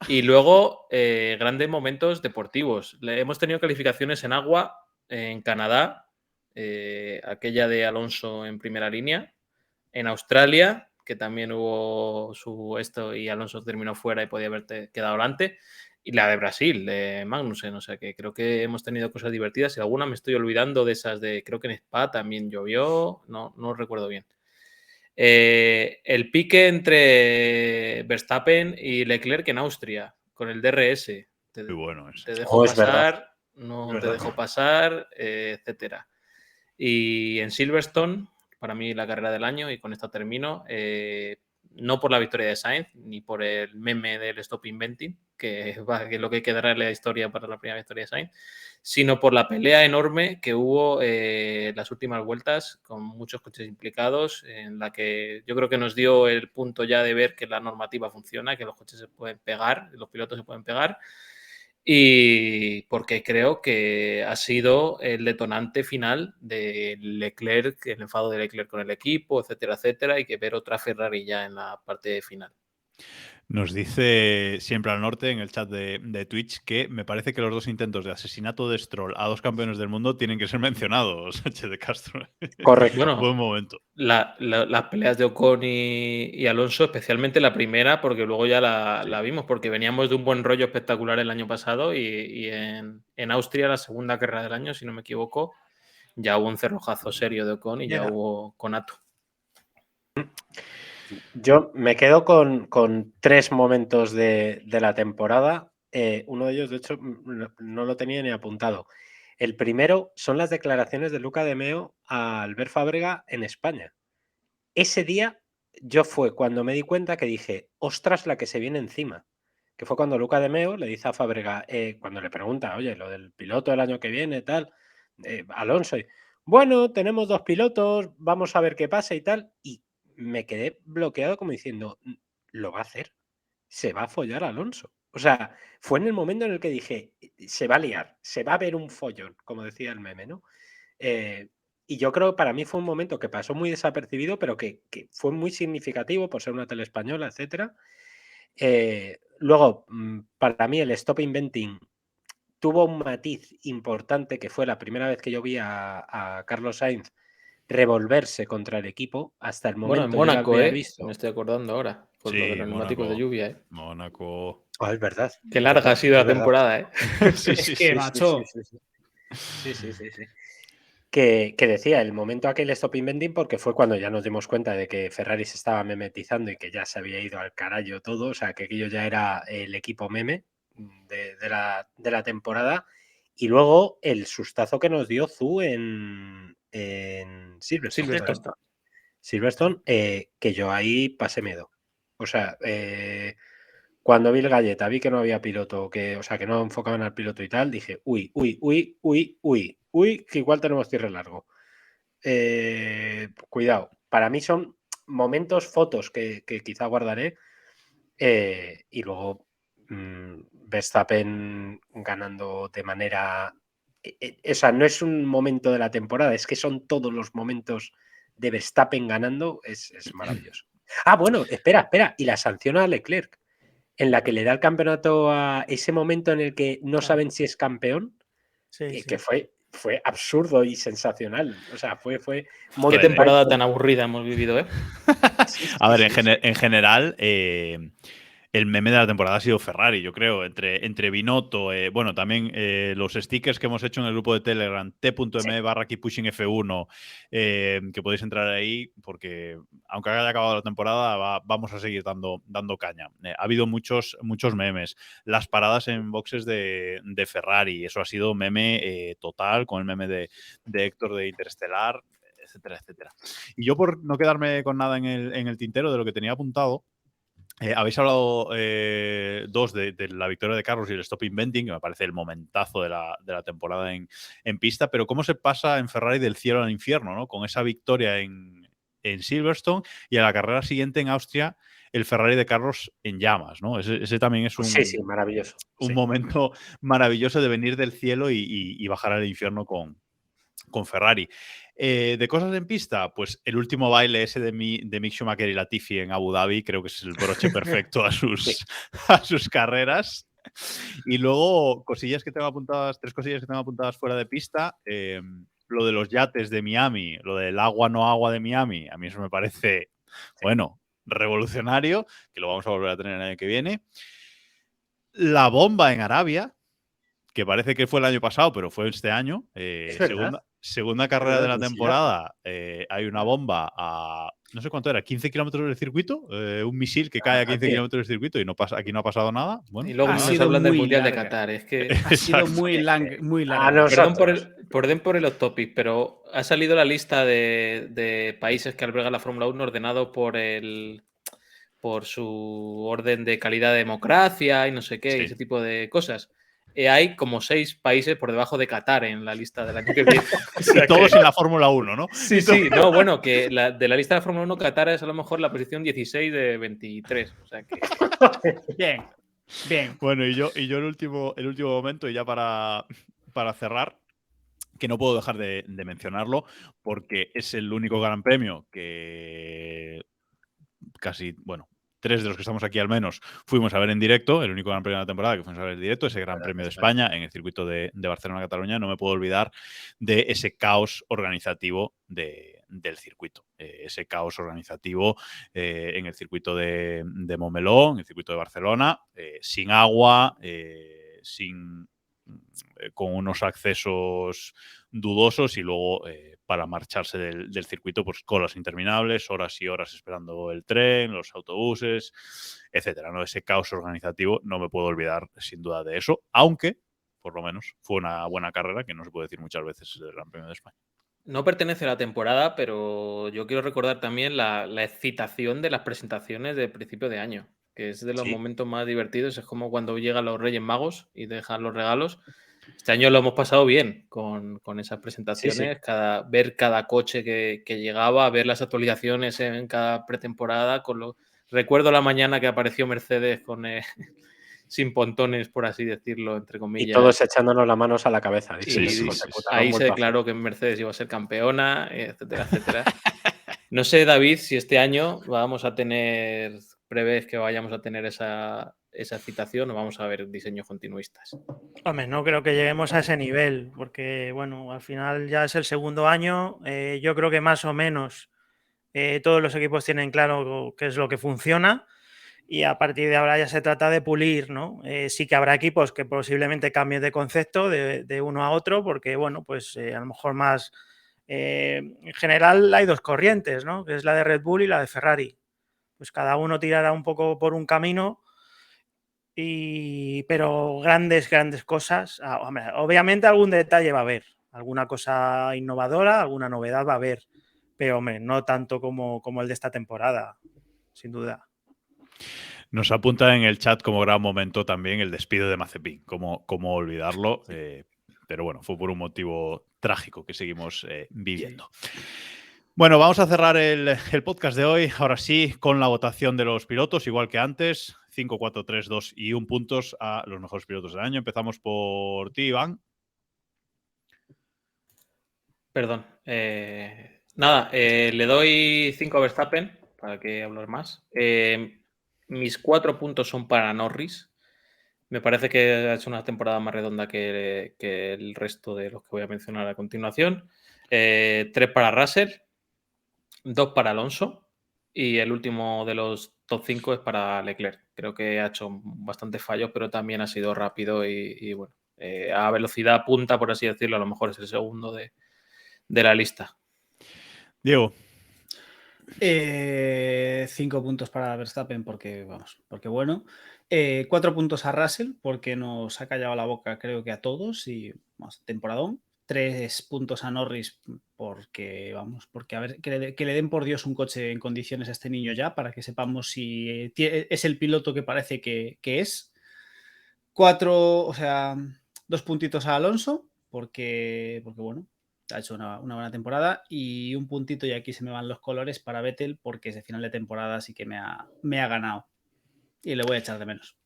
Y luego, grandes momentos deportivos. Hemos tenido calificaciones en agua en Canadá, aquella de Alonso en primera línea, en Australia, que también hubo esto y Alonso terminó fuera y podía haberte quedado delante, y la de Brasil, de Magnussen. O sea que creo que hemos tenido cosas divertidas y alguna me estoy olvidando de esas creo que en Spa también llovió, no recuerdo bien. El pique entre Verstappen y Leclerc en Austria, con el DRS. Muy bueno ese. Te dejo es verdad. pasar, no te dejo pasar, etcétera. Y en Silverstone, para mí la carrera del año, y con esto termino, no por la victoria de Sainz, ni por el meme del Stop Inventing, que es lo que quedará en la historia para la primera victoria de Sainz, sino por la pelea enorme que hubo las últimas vueltas, con muchos coches implicados, en la que yo creo que nos dio el punto ya de ver que la normativa funciona, que los coches se pueden pegar, los pilotos se pueden pegar, y porque creo que ha sido el detonante final de Leclerc, el enfado de Leclerc con el equipo, etcétera, etcétera, y que ver otra Ferrari ya en la parte final. Nos dice siempre al norte en el chat de Twitch que me parece que los dos intentos de asesinato de Stroll a dos campeones del mundo tienen que ser mencionados, Sánchez de Castro. Correcto. Bueno, buen momento. Las peleas de Ocon y Alonso, especialmente la primera, porque luego ya la vimos, porque veníamos de un buen rollo espectacular el año pasado y en Austria, la segunda carrera del año, si no me equivoco, ya hubo un cerrojazo serio de Ocon y ya hubo conato. Yo me quedo con 3 momentos de la temporada. Uno de ellos, de hecho, no lo tenía ni apuntado. El primero son las declaraciones de Luca de Meo a Albert Fábrega en España. Ese día yo fue cuando me di cuenta que dije, ostras, la que se viene encima. Que fue cuando Luca de Meo le dice a Fábrega, cuando le pregunta, oye, lo del piloto del año que viene, tal, Alonso, bueno, tenemos 2 pilotos, vamos a ver qué pasa y tal. Y me quedé bloqueado como diciendo, lo va a hacer, se va a follar a Alonso. O sea, fue en el momento en el que dije, se va a liar, se va a ver un follón, como decía el meme, ¿no? Y yo creo que para mí fue un momento que pasó muy desapercibido, pero que fue muy significativo por ser una tele española, etc. Luego, para mí el Stop Inventing tuvo un matiz importante, que fue la primera vez que yo vi a Carlos Sainz revolverse contra el equipo. Hasta el momento en Mónaco, visto. Me estoy acordando ahora, por lo de los neumáticos de lluvia. Mónaco. Es verdad. Qué larga ha sido la temporada, Sí, macho. Sí. Que decía el momento aquel Stop Inventing, porque fue cuando ya nos dimos cuenta de que Ferrari se estaba memetizando y que ya se había ido al carajo todo, o sea, que aquello ya era el equipo meme de la temporada. Y luego el sustazo que nos dio Zhou en Silverstone, que yo ahí pasé miedo. O sea, cuando vi el galleta, vi que no había piloto, que no enfocaban al piloto y tal, dije, uy, que igual tenemos cierre largo. Cuidado. Para mí son momentos, fotos que quizá guardaré. Y luego Verstappen ganando de manera... O sea, no es un momento de la temporada, es que son todos los momentos de Verstappen ganando, es maravilloso. Ah, bueno, espera, y la sanción a Leclerc, en la que le da el campeonato a ese momento en el que no saben si es campeón, que fue absurdo y sensacional. O sea, fue qué temporada tan aburrida hemos vivido, ¿eh? A ver, en general, el meme de la temporada ha sido Ferrari, yo creo, entre Binotto, bueno, también los stickers que hemos hecho en el grupo de Telegram, t.m/KeepPushingF1, que podéis entrar ahí, porque aunque haya acabado la temporada, vamos a seguir dando caña. Ha habido muchos memes. Las paradas en boxes de Ferrari, eso ha sido meme total, con el meme de Héctor de Interestelar, etcétera, etcétera. Y yo, por no quedarme con nada en el tintero de lo que tenía apuntado, habéis hablado dos de la victoria de Carlos y el Stop Inventing, que me parece el momentazo de la temporada en pista, pero cómo se pasa en Ferrari del cielo al infierno, ¿no? Con esa victoria en Silverstone y a la carrera siguiente en Austria, el Ferrari de Carlos en llamas, ¿no? Ese también es maravilloso. Un momento maravilloso de venir del cielo y bajar al infierno con con Ferrari. De cosas en pista, pues el último baile ese de Mick Schumacher y Latifi en Abu Dhabi creo que es el broche perfecto a sus carreras. Y luego, cosillas que tengo apuntadas, 3 cosillas que tengo apuntadas fuera de pista. Lo de los yates de Miami, lo del agua no agua de Miami, a mí eso me parece, bueno, revolucionario, que lo vamos a volver a tener el año que viene. La bomba en Arabia, que parece que fue el año pasado, pero fue este año. Segunda carrera de la temporada, hay una bomba a, no sé cuánto era, 15 kilómetros del circuito, un misil que cae a 15 kilómetros del circuito y aquí no ha pasado nada. Bueno, y luego nos hablan del Mundial de Qatar. Es que ha sido muy larga. Perdón por el off topic, pero ha salido la lista de países que albergan la Fórmula 1 ordenado por su orden de calidad de democracia y no sé qué, y ese tipo de cosas. Hay como 6 países por debajo de Qatar en la lista de la que viene. O sea, todos en la Fórmula 1, ¿no? Sí, no, bueno, que de la lista de la Fórmula 1 Qatar es a lo mejor la posición 16 de 23. O sea que... Bien. Bueno, y yo el último momento, y ya para cerrar, que no puedo dejar de mencionarlo, porque es el único gran premio que casi, bueno, 3 de los que estamos aquí al menos fuimos a ver en directo, el único gran premio de la temporada que fuimos a ver en directo, ese Gran Premio de España en el circuito de Barcelona-Cataluña. No me puedo olvidar de ese caos organizativo del circuito. Ese caos organizativo en el circuito de Montmeló, en el circuito de Barcelona, sin agua, con unos accesos dudosos y luego para marcharse del circuito, pues colas interminables, horas y horas esperando el tren, los autobuses, etcétera, ¿no? Ese caos organizativo, no me puedo olvidar sin duda de eso, aunque por lo menos fue una buena carrera, que no se puede decir muchas veces del Gran Premio de España. No pertenece a la temporada, pero yo quiero recordar también la excitación de las presentaciones de principio de año, que es de los momentos más divertidos. Es como cuando llegan los Reyes Magos y dejan los regalos. Este año lo hemos pasado bien con esas presentaciones, ver cada coche que llegaba, ver las actualizaciones en cada pretemporada. Recuerdo la mañana que apareció Mercedes con sin pontones, por así decirlo, entre comillas. Y todos echándonos las manos a la cabeza. Ahí se declaró que Mercedes iba a ser campeona, etcétera, etcétera. No sé, David, si este año prevés que vayamos a tener esa excitación o vamos a ver diseños continuistas. Hombre, no creo que lleguemos a ese nivel, porque bueno, al final ya es el segundo año. Yo creo que más o menos todos los equipos tienen claro qué es lo que funciona y a partir de ahora ya se trata de pulir, ¿no? Sí que habrá equipos que posiblemente cambien de concepto de uno a otro, porque bueno, pues a lo mejor más... en general hay 2 corrientes, ¿no? Que es la de Red Bull y la de Ferrari. Pues cada uno tirará un poco por un camino, pero grandes cosas. Hombre, obviamente algún detalle va a haber, alguna cosa innovadora, alguna novedad va a haber, pero hombre, no tanto como el de esta temporada, sin duda. Nos apunta en el chat como gran momento también el despido de Mazepin, cómo olvidarlo, pero bueno, fue por un motivo trágico que seguimos viviendo. Bueno, vamos a cerrar el podcast de hoy, ahora sí, con la votación de los pilotos, igual que antes, 5, 4, 3, 2 y 1 puntos a los mejores pilotos del año. Empezamos por ti, Iván. Perdón. Nada, le doy 5 a Verstappen, para que hablar más. Mis 4 puntos son para Norris. Me parece que ha hecho una temporada más redonda que el resto de los que voy a mencionar a continuación. 3 para Russell, 2 para Alonso y el último de los top 5 es para Leclerc. Creo que ha hecho bastantes fallos, pero también ha sido rápido y bueno, a velocidad punta, por así decirlo, a lo mejor es el segundo de la lista. Diego. 5 puntos para Verstappen porque bueno. 4 puntos a Russell porque nos ha callado la boca creo que a todos y más temporadón. 3 puntos a Norris porque a ver, que le den por Dios un coche en condiciones a este niño ya para que sepamos si es el piloto que parece que es. 2 puntitos a Alonso porque bueno, ha hecho una buena temporada y 1 puntito y aquí se me van los colores para Vettel porque ese final de temporada sí que me ha ganado y le voy a echar de menos.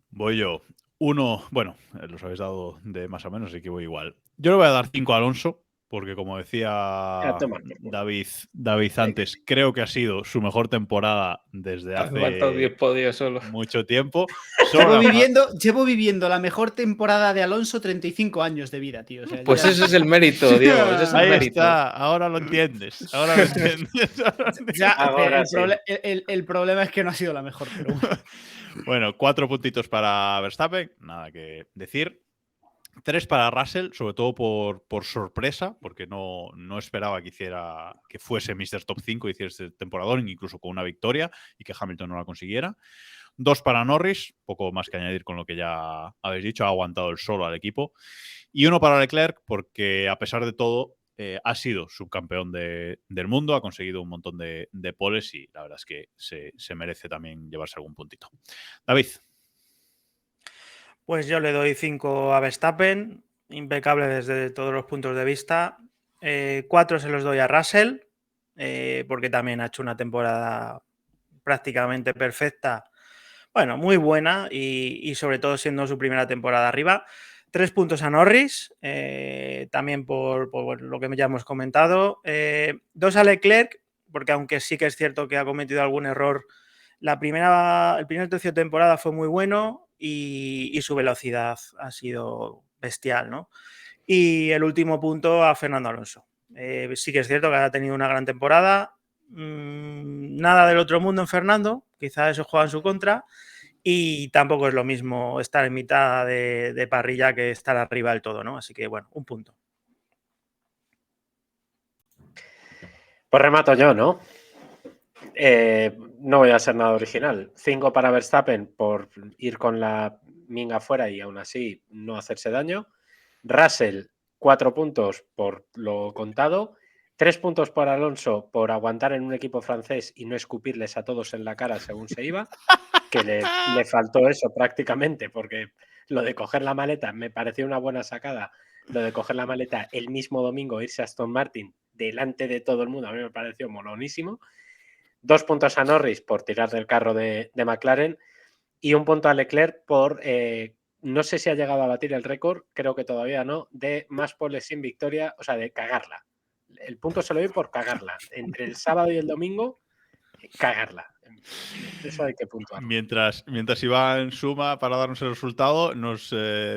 Voy yo. 1, bueno, los habéis dado de más o menos, así que voy igual. Yo le voy a dar 5 a Alonso porque como decía David antes, creo que ha sido su mejor temporada desde hace 10 podios solo. mucho tiempo. Llevo viviendo la mejor temporada de Alonso 35 años de vida, tío. O sea, pues ese es el mérito, Diego. Ese es el Ahí mérito. está, ahora lo entiendes. Ahora lo entiendes. El problema es que no ha sido la mejor, pero bueno. Bueno, 4 puntitos para Verstappen, nada que decir. 3 para Russell, sobre todo por sorpresa, porque no esperaba que fuese Mr. Top 5 y hiciese este temporadón, incluso con una victoria, y que Hamilton no la consiguiera. 2 para Norris, poco más que añadir con lo que ya habéis dicho, ha aguantado el solo al equipo. Y 1 para Leclerc, porque a pesar de todo, ha sido subcampeón del mundo, ha conseguido un montón de poles y la verdad es que se merece también llevarse algún puntito. David. Pues yo le doy 5 a Verstappen, impecable desde todos los puntos de vista. 4 se los doy a Russell, porque también ha hecho una temporada prácticamente perfecta, bueno, muy buena y sobre todo siendo su primera temporada arriba. 3 puntos a Norris, también por lo que ya hemos comentado. 2 a Leclerc, porque aunque sí que es cierto que ha cometido algún error, el primer tercio de temporada fue muy bueno y su velocidad ha sido bestial, ¿no? Y el último punto a Fernando Alonso. Sí que es cierto que ha tenido una gran temporada. Nada del otro mundo en Fernando, quizás eso juega en su contra. Y tampoco es lo mismo estar en mitad de parrilla que estar arriba del todo, ¿no? Así que, bueno, un punto. Pues remato yo, ¿no? No voy a ser nada original. 5 para Verstappen por ir con la minga fuera y aún así no hacerse daño. Russell, 4 puntos por lo contado. 3 puntos por Alonso por aguantar en un equipo francés y no escupirles a todos en la cara según se iba, que le faltó eso prácticamente, porque lo de coger la maleta me pareció una buena sacada. Lo de coger la maleta el mismo domingo, irse a Aston Martin delante de todo el mundo, a mí me pareció molonísimo. 2 puntos a Norris por tirar del carro de McLaren y 1 punto a Leclerc por, no sé si ha llegado a batir el récord, creo que todavía no, de más poles sin victoria, o sea, de cagarla. El punto se lo doy por cagarla. Entre el sábado y el domingo, cagarla. Eso hay que puntuar. Mientras Iván suma para darnos el resultado,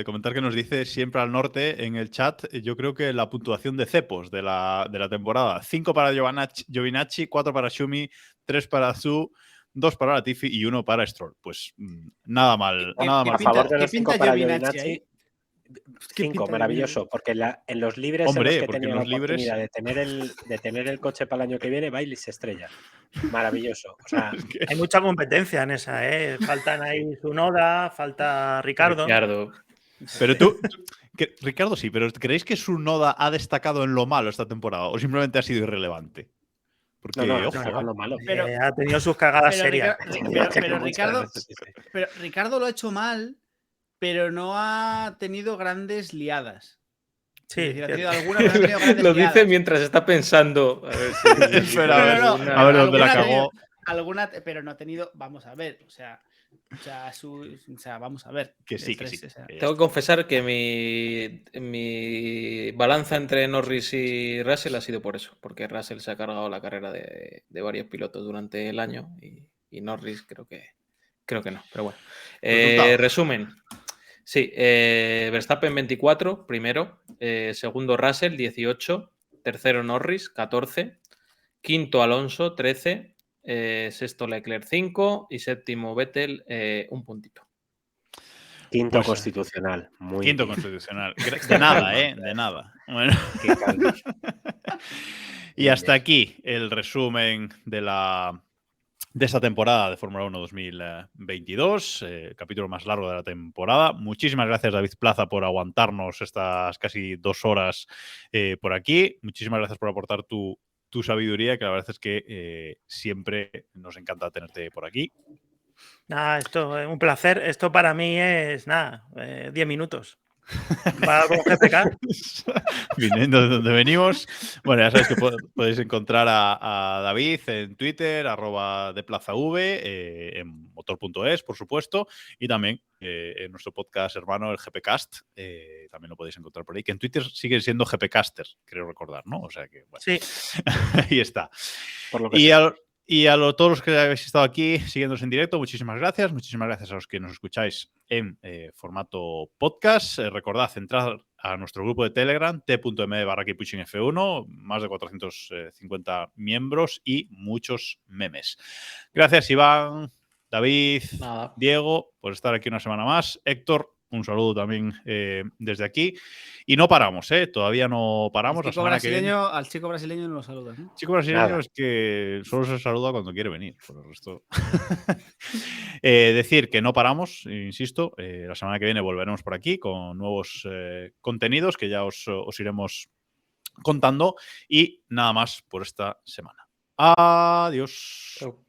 comentar que nos dice siempre al norte en el chat, yo creo que la puntuación de cepos de la temporada. 5 para Giovinacci, 4 para Schumi, 3 para Zhu, 2 para Latifi y 1 para Stroll. Pues nada mal. Nada mal. A favor de los 5 para Giovinacci, 5, maravilloso, porque en los libres, hombre, en los que tenía la oportunidad libres... de tener el coche para el año que viene, va y se estrella. Maravilloso. O sea, hay mucha competencia en esa, ¿eh? Faltan ahí Tsunoda, falta Ricardo. Pero Ricardo sí, pero ¿creéis que Tsunoda ha destacado en lo malo esta temporada o simplemente ha sido irrelevante? Porque, lo malo. Pero, ha tenido sus cagadas serias. Pero Ricardo lo ha hecho mal, pero no ha tenido grandes liadas. Sí, es decir, ha tenido grandes lo liadas. Dice mientras está pensando. A ver si a ver dónde la cagó. Pero no ha tenido. Vamos a ver. O sea, vamos a ver. Que sí. Tengo que confesar que mi balanza entre Norris y Russell ha sido por eso, porque Russell se ha cargado la carrera de varios pilotos durante el año y Norris creo que no. Pero bueno. Resumen. Sí, Verstappen 24, primero. Segundo Russell, 18. Tercero Norris, 14. Quinto Alonso, 13. Sexto Leclerc, 5. Y séptimo Vettel, 1 puntito. Quinto pues, constitucional. Muy quinto bien. Constitucional. De nada, de nada. Bueno. Y hasta aquí el resumen de esta temporada de Fórmula 1 2022, capítulo más largo de la temporada. Muchísimas gracias, David Plaza, por aguantarnos estas casi 2 horas por aquí. Muchísimas gracias por aportar tu sabiduría, que la verdad es que siempre nos encanta tenerte por aquí. Nada, esto es un placer. Esto para mí es, 10 minutos. Va con GPK. Viniendo de donde venimos. Bueno, ya sabéis que podéis encontrar a David en Twitter, @deplazav, en motor.es, por supuesto, y también en nuestro podcast hermano, el GPcast, también lo podéis encontrar por ahí, que en Twitter sigue siendo GPcaster, creo recordar, ¿no? O sea que, bueno, sí. Ahí está. Por lo que Y a todos los que habéis estado aquí siguiéndonos en directo, muchísimas gracias. Muchísimas gracias a los que nos escucháis en formato podcast. Recordad, entrar a nuestro grupo de Telegram, t.m/keeppushingf1, más de 450 miembros y muchos memes. Gracias, Iván, David, Diego, por estar aquí una semana más. Héctor, un saludo también desde aquí. Y no paramos, todavía no paramos. Al chico brasileño no lo saludas, ¿no? Chico brasileño es que solo se saluda cuando quiere venir. Por el resto. Decir que no paramos, insisto. La semana que viene volveremos por aquí con nuevos contenidos que ya os iremos contando. Y nada más por esta semana. Adiós. Chau.